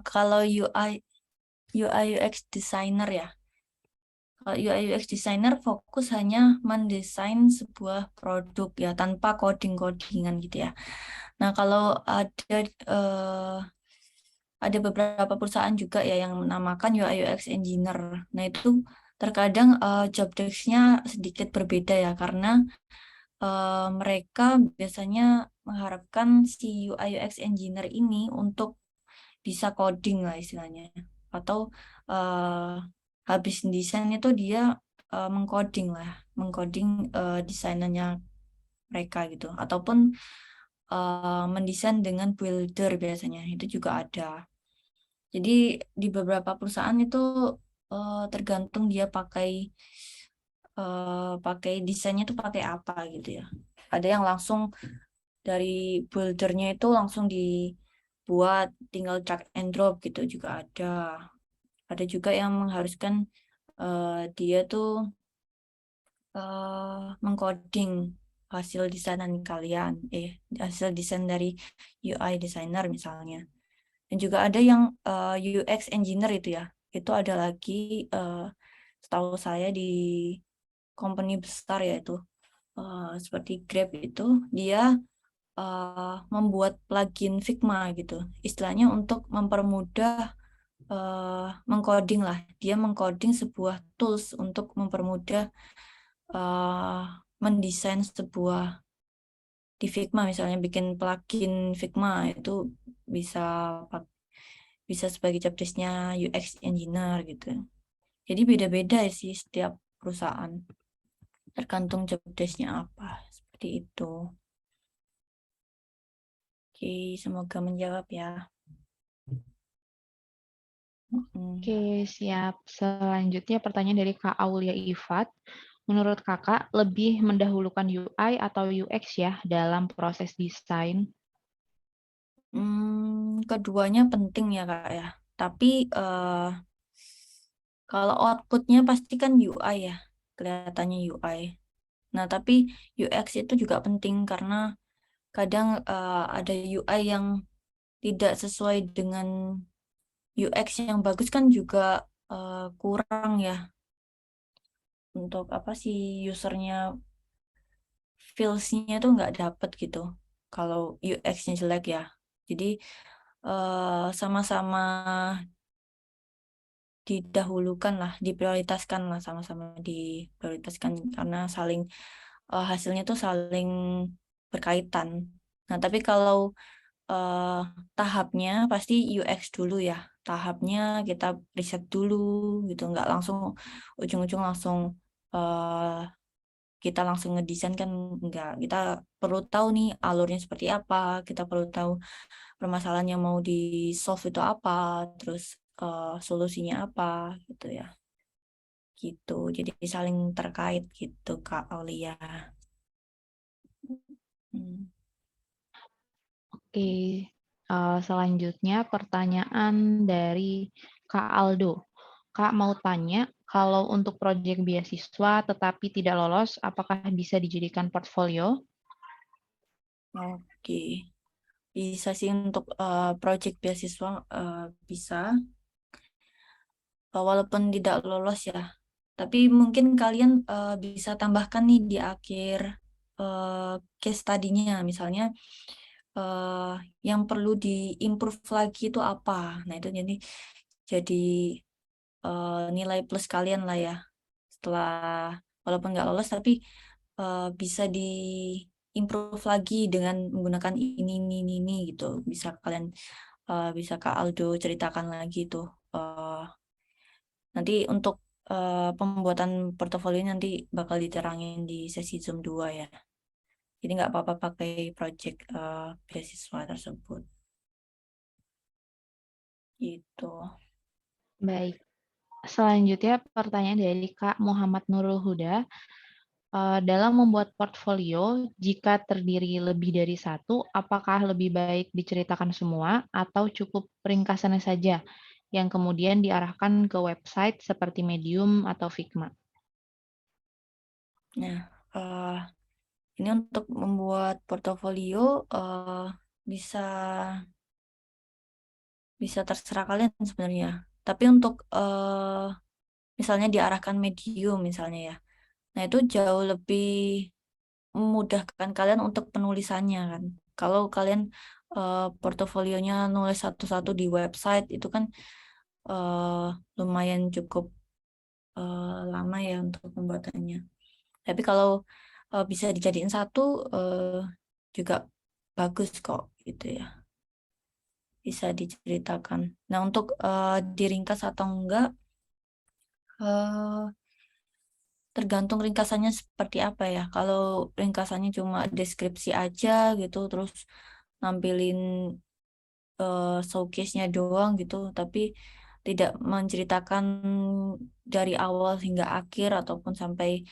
kalau UI UX designer ya. Kalau UI UX designer fokus hanya mendesain sebuah produk ya tanpa coding-codingan gitu ya. Nah, kalau ada beberapa perusahaan juga ya yang menamakan UI UX engineer. Nah, itu terkadang job desk-nya sedikit berbeda ya karena mereka biasanya mengharapkan si UI UX engineer ini untuk bisa coding lah istilahnya. Atau eh, habis desain itu dia mengcoding lah, mengcoding desainannya mereka gitu. Ataupun mendesain dengan builder biasanya itu juga ada. Jadi di beberapa perusahaan itu tergantung dia pakai desainnya itu pakai apa gitu ya. Ada yang langsung dari buildernya itu langsung dibuat tinggal drag and drop gitu juga ada. Ada juga yang mengharuskan dia tuh mengcoding hasil desainan kalian, hasil desain dari UI designer misalnya. Dan juga ada yang UX engineer itu ya. Itu ada lagi setahu saya di company besar yaitu seperti Grab itu dia membuat plugin Figma gitu. Istilahnya untuk mempermudah mengcoding lah. Dia mengcoding sebuah tools untuk mempermudah eh, mendesain sebuah di Figma misalnya bikin plugin Figma itu bisa bisa sebagai job desk-nya UX engineer gitu. Jadi beda-beda sih setiap perusahaan. Tergantung job desk-nya apa. Seperti itu. Oke, semoga menjawab ya. Mm-mm. Oke, siap. Selanjutnya pertanyaan dari Kak Aulia Ifat. Menurut Kakak, lebih mendahulukan UI atau UX ya dalam proses desain? Keduanya penting ya Kak ya. Tapi kalau outputnya pasti kan UI ya. Kelihatannya UI. Nah, tapi UX itu juga penting karena kadang ada UI yang tidak sesuai dengan UX yang bagus kan juga kurang ya untuk apa sih usernya feels-nya tuh nggak dapet gitu kalau UX-nya jelek ya. Jadi sama-sama didahulukan lah, diprioritaskan lah, sama-sama diprioritaskan karena saling hasilnya tuh saling berkaitan. Nah, tapi kalau eh, tahapnya pasti UX dulu ya. Tahapnya kita riset dulu gitu, nggak langsung ujung-ujung langsung eh, kita langsung ngedesain kan enggak. Kita perlu tahu nih alurnya seperti apa, kita perlu tahu permasalahan yang mau di solve itu apa, terus solusinya apa gitu ya. Gitu. Jadi saling terkait gitu Kak Aulia. Hmm. Oke, selanjutnya pertanyaan dari Kak Aldo. Kak mau tanya, kalau untuk proyek beasiswa tetapi tidak lolos, apakah bisa dijadikan portfolio? Oke. Bisa sih untuk project beasiswa bisa. Walaupun tidak lolos ya. Tapi mungkin kalian bisa tambahkan nih di akhir case study-nya, misalnya eh, yang perlu di-improve lagi itu apa. Nah itu jadi nilai plus kalian lah ya. Setelah walaupun nggak lolos tapi bisa di-improve lagi dengan menggunakan ini gitu. Bisa kalian bisa Kak Aldo ceritakan lagi tuh. Nanti untuk pembuatan portofolio nanti bakal diterangin di sesi Zoom 2 ya. Jadi nggak apa-apa pakai project beasiswa tersebut. Gitu. Baik. Selanjutnya pertanyaan dari Kak Muhammad Nurul Huda. Dalam membuat portfolio, jika terdiri lebih dari satu, apakah lebih baik diceritakan semua atau cukup ringkasannya saja yang kemudian diarahkan ke website seperti Medium atau Figma? Nah, ini untuk membuat portofolio bisa bisa terserah kalian sebenarnya. Tapi untuk misalnya diarahkan medium misalnya ya. Nah, itu jauh lebih memudahkan kalian untuk penulisannya kan. Kalau kalian portofolionya nulis satu-satu di website itu kan lumayan cukup lama ya untuk pembuatannya. Tapi kalau bisa dijadiin satu juga bagus kok gitu ya. Bisa diceritakan. Nah, untuk diringkas atau enggak eh, tergantung ringkasannya seperti apa ya. Kalau ringkasannya cuma deskripsi aja gitu, terus nampilin showcase-nya doang gitu, tapi tidak menceritakan dari awal hingga akhir ataupun sampai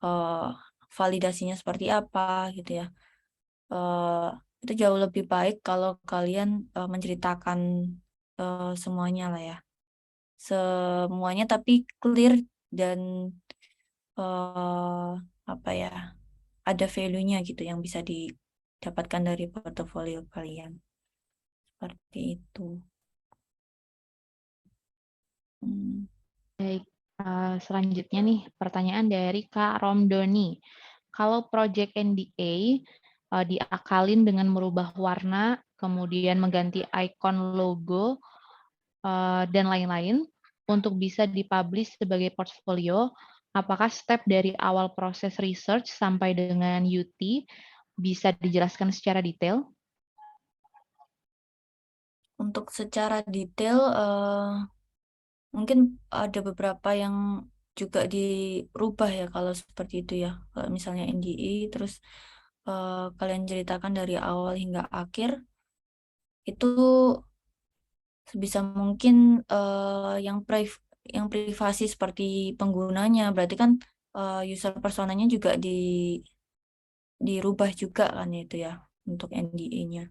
eh, validasinya seperti apa gitu ya. Eh, itu jauh lebih baik kalau kalian menceritakan semuanya lah ya. Semuanya tapi clear dan eh, apa ya, ada value-nya gitu yang bisa didapatkan dari portofolio kalian. Seperti itu. Hmm. Baik, selanjutnya nih pertanyaan dari Kak Romdoni. Kalau project NDA diakalin dengan merubah warna, kemudian mengganti icon logo, dan lain-lain, untuk bisa dipublish sebagai portfolio, apakah step dari awal proses research sampai dengan UT bisa dijelaskan secara detail? Untuk secara detail, mungkin ada beberapa yang juga dirubah ya kalau seperti itu ya. Kalau misalnya NDE, terus kalian ceritakan dari awal hingga akhir, itu sebisa mungkin yang privasi seperti penggunanya, berarti kan user personanya juga dirubah juga kan itu ya untuk NDA-nya.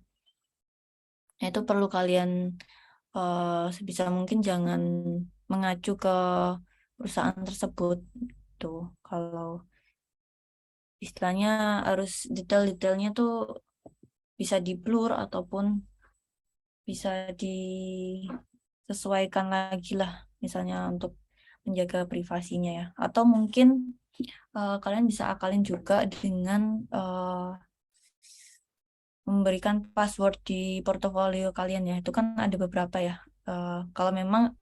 Nah, itu perlu kalian sebisa mungkin jangan mengacu ke perusahaan tersebut tuh. Kalau istilahnya harus detail-detailnya tuh bisa di blur ataupun bisa disesuaikan lagi lah, misalnya untuk menjaga privasinya ya. Atau mungkin kalian bisa akalin juga dengan memberikan password di portofolio kalian ya. Itu kan ada beberapa ya. Kalau memang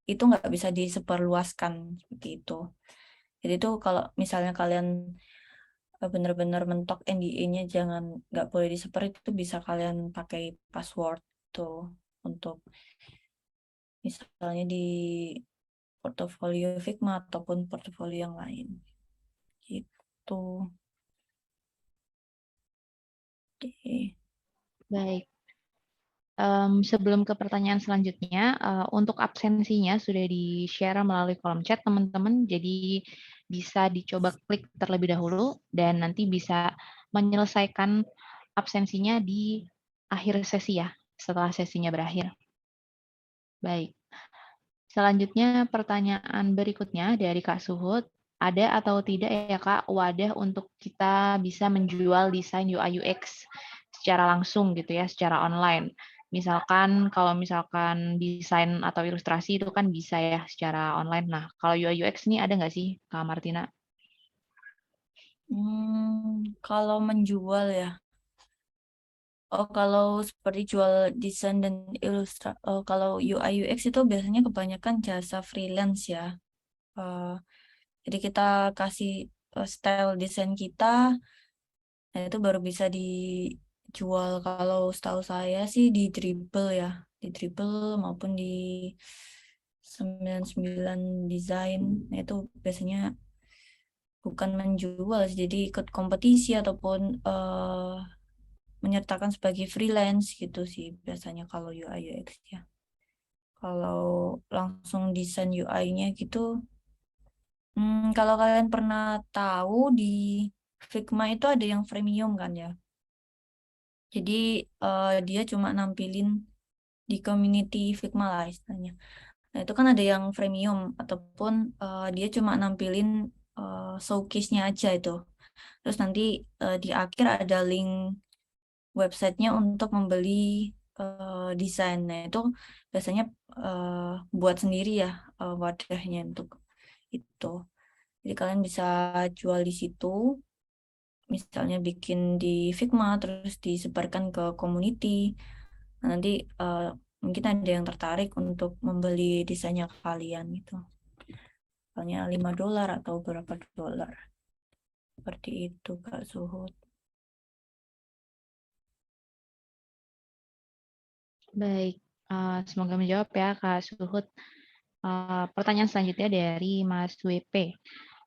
itu nggak bisa disebarluaskan seperti itu. Jadi itu kalau misalnya kalian benar-benar mentok NDA-nya jangan nggak boleh disebar, itu bisa kalian pakai password tuh untuk misalnya di portofolio Figma ataupun portofolio yang lain. Gitu. Tuh. Oke. Baik. Sebelum ke pertanyaan selanjutnya, untuk absensinya sudah di-share melalui kolom chat, teman-teman. Jadi bisa dicoba klik terlebih dahulu dan nanti bisa menyelesaikan absensinya di akhir sesi ya, setelah sesinya berakhir. Baik. Selanjutnya pertanyaan berikutnya dari Kak Suhud. Ada atau tidak ya Kak wadah untuk kita bisa menjual desain UI UX secara langsung gitu ya, secara online. Misalkan kalau misalkan desain atau ilustrasi itu kan bisa ya secara online. Nah, kalau UI UX ini ada nggak sih Kak Martina? Kalau menjual ya. Oh, kalau seperti jual desain dan kalau UI UX itu biasanya kebanyakan jasa freelance ya. Eh, jadi kita kasih style desain kita, nah itu baru bisa dijual. Kalau setahu saya sih di Dribble ya, di Dribble maupun di 99 Design. Nah itu biasanya bukan menjual, jadi ikut kompetisi ataupun menyertakan sebagai freelance gitu sih biasanya kalau UI UX ya. Kalau langsung desain UI-nya gitu, kalau kalian pernah tahu di Figma itu ada yang freemium kan ya. Jadi dia cuma nampilin di community Figma lah istilahnya. Nah itu kan ada yang freemium ataupun dia cuma nampilin showcase-nya aja itu. Terus nanti di akhir ada link websitenya untuk membeli desain. Nah, itu biasanya buat sendiri ya wadahnya untuk itu. Jadi kalian bisa jual di situ, misalnya bikin di Figma terus disebarkan ke community. Nah, nanti mungkin ada yang tertarik untuk membeli desainnya kalian gitu. Misalnya $5 atau berapa dolar. Seperti itu, Kak Suhud. Baik, semoga menjawab ya Kak Suhud. Pertanyaan selanjutnya dari Mas WP.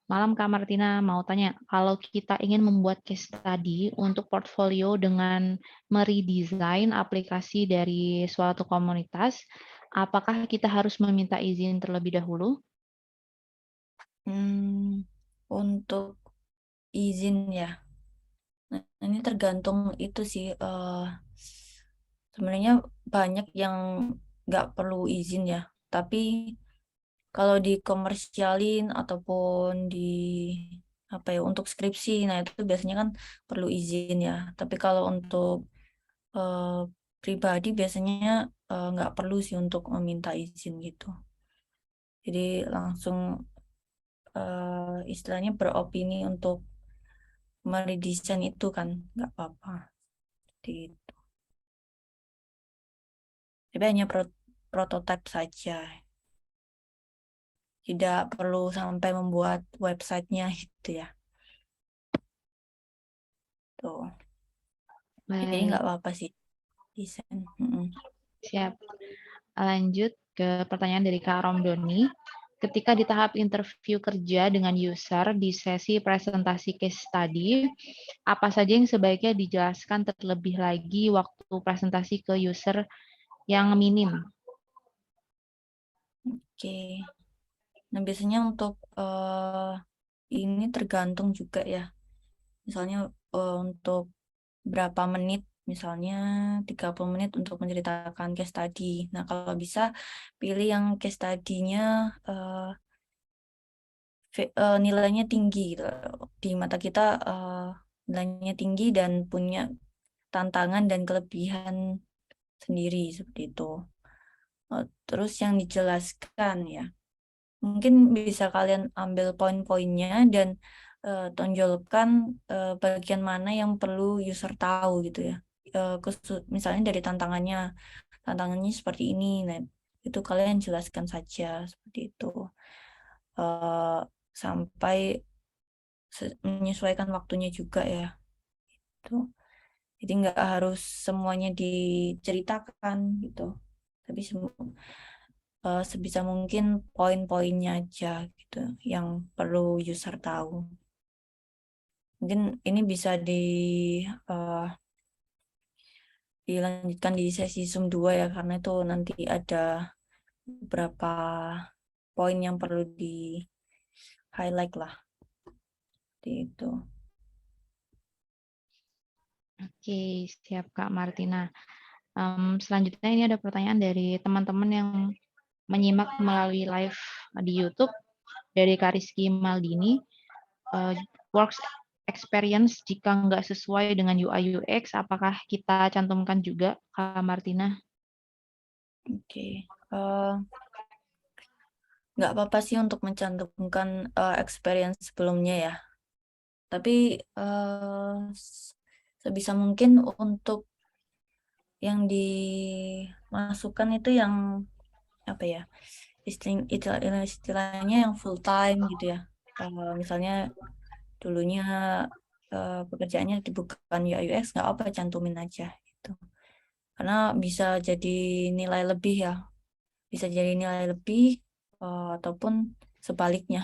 Malam Kak Martina mau tanya, kalau kita ingin membuat case study untuk portfolio dengan meredesign aplikasi dari suatu komunitas, apakah kita harus meminta izin terlebih dahulu? Untuk izin ya. Nah, ini tergantung itu sih. Sebenarnya banyak yang nggak perlu izin ya. Tapi kalau dikomersialin ataupun di apa ya untuk skripsi, nah itu biasanya kan perlu izin ya. Tapi kalau untuk eh, pribadi biasanya nggak perlu sih untuk meminta izin gitu. Jadi langsung istilahnya beropini untuk meredesain itu kan nggak apa-apa. Seperti itu. Tapi hanya prototipe saja. Tidak perlu sampai membuat websitenya gitu ya. Tuh. Jadi nggak Baik, apa-apa sih desain. siap. Lanjut ke pertanyaan dari Kak Romdoni. Ketika di tahap interview kerja dengan user di sesi presentasi case study, apa saja yang sebaiknya dijelaskan terlebih lagi waktu presentasi ke user yang minim? Oke. Nah biasanya untuk ini tergantung juga ya. Misalnya untuk berapa menit, misalnya 30 menit untuk menceritakan case study. Nah kalau bisa pilih yang case study-nya nilainya tinggi gitu. Di mata kita nilainya tinggi dan punya tantangan dan kelebihan sendiri seperti itu. Terus yang dijelaskan ya, mungkin bisa kalian ambil poin-poinnya dan tonjolkan bagian mana yang perlu user tahu gitu ya. Misalnya dari tantangannya seperti ini, nah itu kalian jelaskan saja seperti itu. Eh, Sampai menyesuaikan waktunya juga ya. Tuh. Jadi nggak harus semuanya diceritakan gitu. Tapi sebisa mungkin poin-poinnya aja gitu yang perlu user tahu. Mungkin ini bisa dilanjutkan di sesi Zoom 2 ya, karena itu nanti ada beberapa poin yang perlu di highlight lah. Seperti itu. Oke, siap Kak Martina. Selanjutnya ini ada pertanyaan dari teman-teman yang menyimak melalui live di YouTube dari Kariski Maldini. Works experience jika nggak sesuai dengan UI UX, apakah kita cantumkan juga, Kak Martina? Oke. Nggak apa-apa sih untuk mencantumkan experience sebelumnya ya. Tapi sebisa mungkin untuk yang dimasukkan itu yang apa ya, istilahnya yang full time gitu ya. Misalnya dulunya pekerjaannya bukan UI UX, nggak apa cantumin aja gitu. Karena bisa jadi nilai lebih ya, bisa jadi nilai lebih ataupun sebaliknya.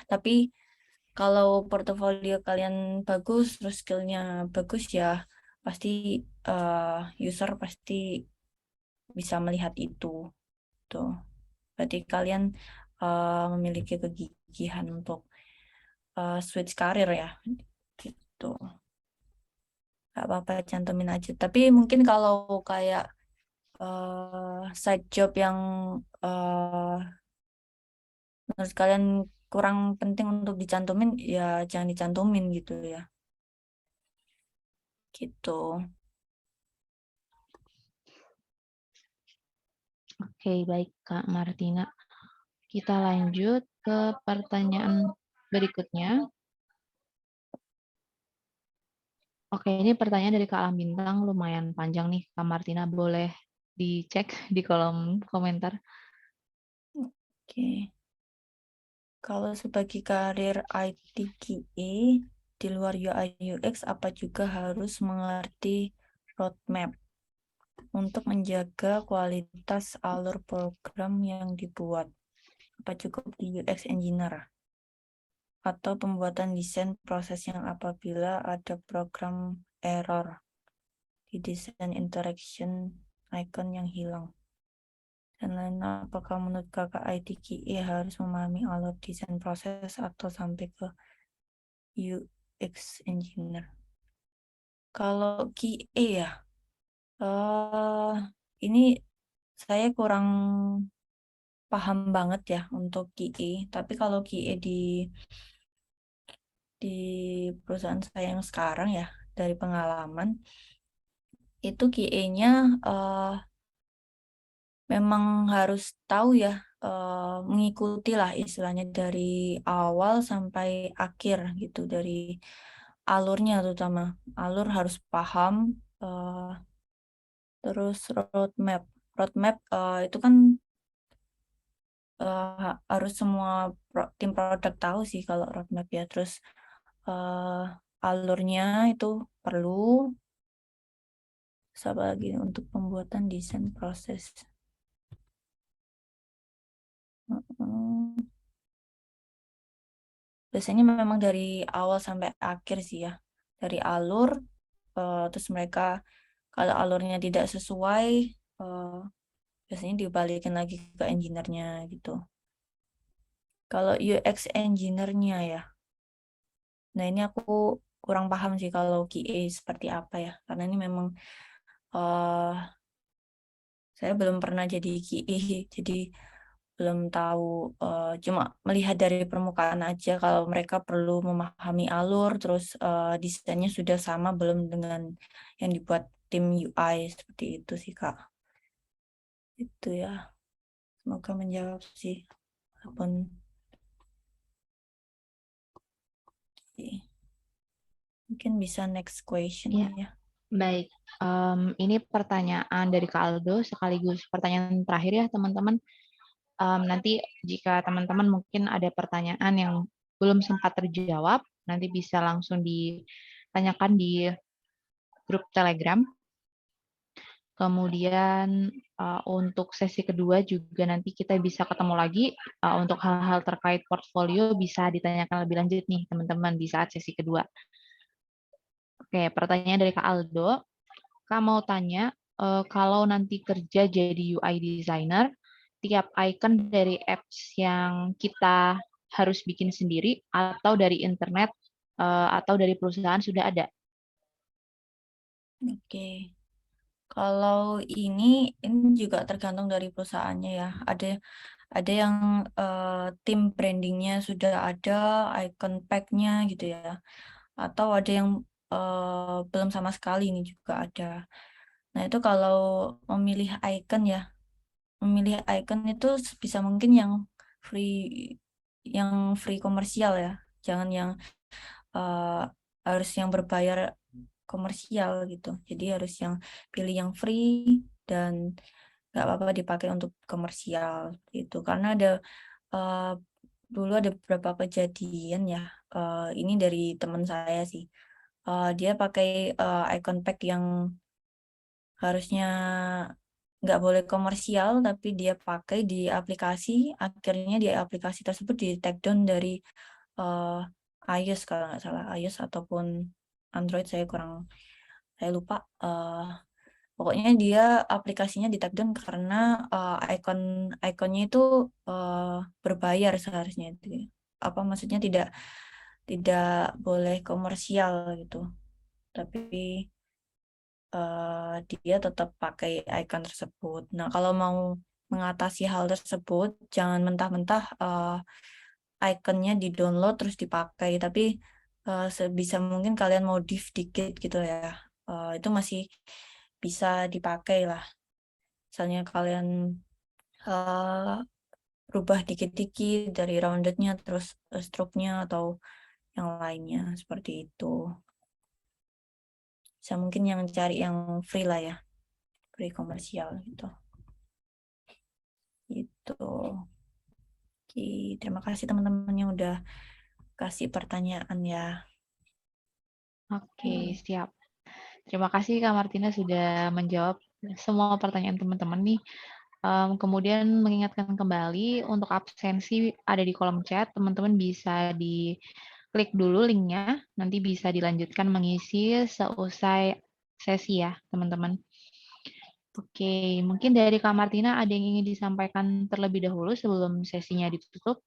Tapi kalau portofolio kalian bagus, terus skillnya bagus ya, pasti user pasti bisa melihat itu. Tuh. Berarti kalian memiliki kegigihan untuk switch karir ya, gitu. Gak apa-apa cantumin aja. Tapi mungkin kalau kayak side job yang menurut kalian kurang penting untuk dicantumin, ya jangan dicantumin gitu ya. Gitu. Oke, baik Kak Martina. Kita lanjut ke pertanyaan berikutnya. Oke, ini pertanyaan dari Kak Alam Bintang, lumayan panjang nih, Kak Martina. Boleh dicek di kolom komentar. Oke. Kalau sebagai karir IT QA di luar UI UX, apa juga harus mengerti roadmap untuk menjaga kualitas alur program yang dibuat? Apa cukup di UX engineer? Atau pembuatan desain proses yang apabila ada program error di desain interaction icon yang hilang? Dan lain, apakah menurut kakak ITQA harus memahami alur desain proses atau sampai ke UX engineer? Kalau QA ya, ini saya kurang paham banget ya untuk QA. Tapi kalau QA di perusahaan saya yang sekarang ya, dari pengalaman, itu QA-nya memang harus tahu ya, mengikuti lah istilahnya dari awal sampai akhir gitu, dari alurnya terutama. Alur harus paham, terus roadmap. Roadmap itu kan harus semua tim produk tahu sih kalau roadmap ya. Terus alurnya itu perlu, apa lagi untuk pembuatan desain proses. Biasanya memang dari awal sampai akhir sih ya. Dari alur, terus mereka kalau alurnya tidak sesuai, biasanya dibalikin lagi ke engineer-nya gitu. Kalau UX engineer-nya ya, nah ini aku kurang paham sih kalau QA seperti apa ya. Karena ini memang saya belum pernah jadi QA, jadi belum tahu, cuma melihat dari permukaan aja kalau mereka perlu memahami alur, terus desainnya sudah sama belum dengan yang dibuat tim UI, seperti itu sih Kak. Itu ya, semoga menjawab sih. Walaupun mungkin bisa next question Ya, ya. baik. Ini pertanyaan dari Kak Aldo, sekaligus pertanyaan terakhir ya teman-teman. Nanti jika teman-teman mungkin ada pertanyaan yang belum sempat terjawab, nanti bisa langsung ditanyakan di grup Telegram. Kemudian untuk sesi kedua juga nanti kita bisa ketemu lagi untuk hal-hal terkait portfolio bisa ditanyakan lebih lanjut nih teman-teman di saat sesi kedua. Oke, pertanyaan dari Kak Aldo. Kak mau tanya, kalau nanti kerja jadi UI designer, tiap icon dari apps yang kita harus bikin sendiri atau dari internet atau dari perusahaan sudah ada? Oke. Kalau ini juga tergantung dari perusahaannya ya. Ada yang tim brandingnya sudah ada, icon pack-nya gitu ya. Atau ada yang belum sama sekali, ini juga ada. Nah, itu kalau memilih icon ya, memilih icon itu sebisa mungkin yang free komersial ya. Jangan yang harus yang berbayar komersial gitu. Jadi harus yang pilih yang free dan nggak apa-apa dipakai untuk komersial gitu. Karena eh, dulu ada beberapa kejadian ya. Ini dari teman saya sih. Dia pakai icon pack yang harusnya nggak boleh komersial, tapi dia pakai di aplikasi. Akhirnya di aplikasi tersebut di take down dari eh, iOS kalau nggak salah, iOS ataupun Android, saya lupa. Pokoknya dia aplikasinya di take down karena ikonnya itu berbayar seharusnya itu. Apa maksudnya tidak tidak boleh komersial gitu. Tapi dia tetap pakai icon tersebut. Nah, kalau mau mengatasi hal tersebut, jangan mentah-mentah ikonnya di-download terus dipakai, tapi sebisa mungkin kalian modif dikit gitu ya. Itu masih bisa dipakai lah. Misalnya kalian uh, rubah dikit-dikit dari roundednya terus stroke-nya atau yang lainnya seperti itu. Bisa mungkin yang cari yang free lah ya, free komersial gitu. Itu. Oke, terima kasih teman-teman yang udah kasih pertanyaan ya. Oke, siap. Terima kasih Kak Martina sudah menjawab semua pertanyaan teman-teman nih. Kemudian mengingatkan kembali untuk absensi ada di kolom chat, teman-teman bisa diklik dulu linknya, nanti bisa dilanjutkan mengisi seusai sesi ya teman-teman. Oke, mungkin dari Kak Martina ada yang ingin disampaikan terlebih dahulu sebelum sesinya ditutup?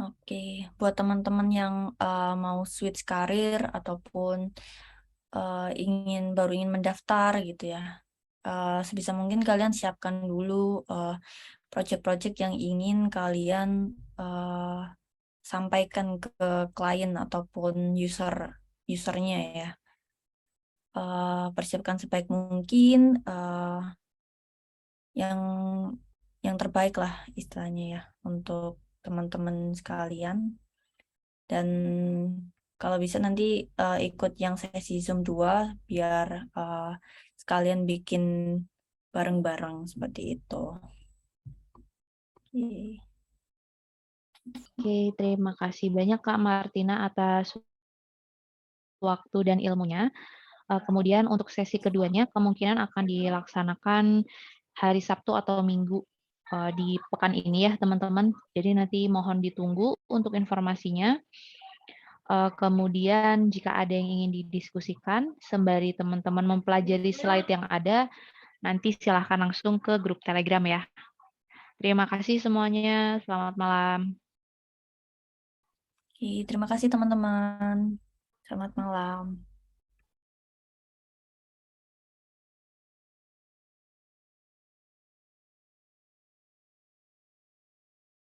Oke, buat teman-teman yang mau switch karir ataupun baru ingin mendaftar gitu ya, sebisa mungkin kalian siapkan dulu project-project yang ingin kalian sampaikan ke klien ataupun usernya ya. Persiapkan sebaik mungkin yang terbaik lah istilahnya ya untuk teman-teman sekalian. Dan kalau bisa nanti ikut yang sesi Zoom 2 biar sekalian bikin bareng-bareng seperti itu. Oke. Oke, terima kasih banyak Kak Martina atas waktu dan ilmunya. Kemudian untuk sesi keduanya kemungkinan akan dilaksanakan hari Sabtu atau Minggu di pekan ini ya teman-teman. Jadi nanti mohon ditunggu untuk informasinya. Kemudian jika ada yang ingin didiskusikan sembari teman-teman mempelajari slide yang ada, nanti silahkan langsung ke grup Telegram ya. Terima kasih semuanya. Selamat malam. Oke, terima kasih teman-teman. Selamat malam.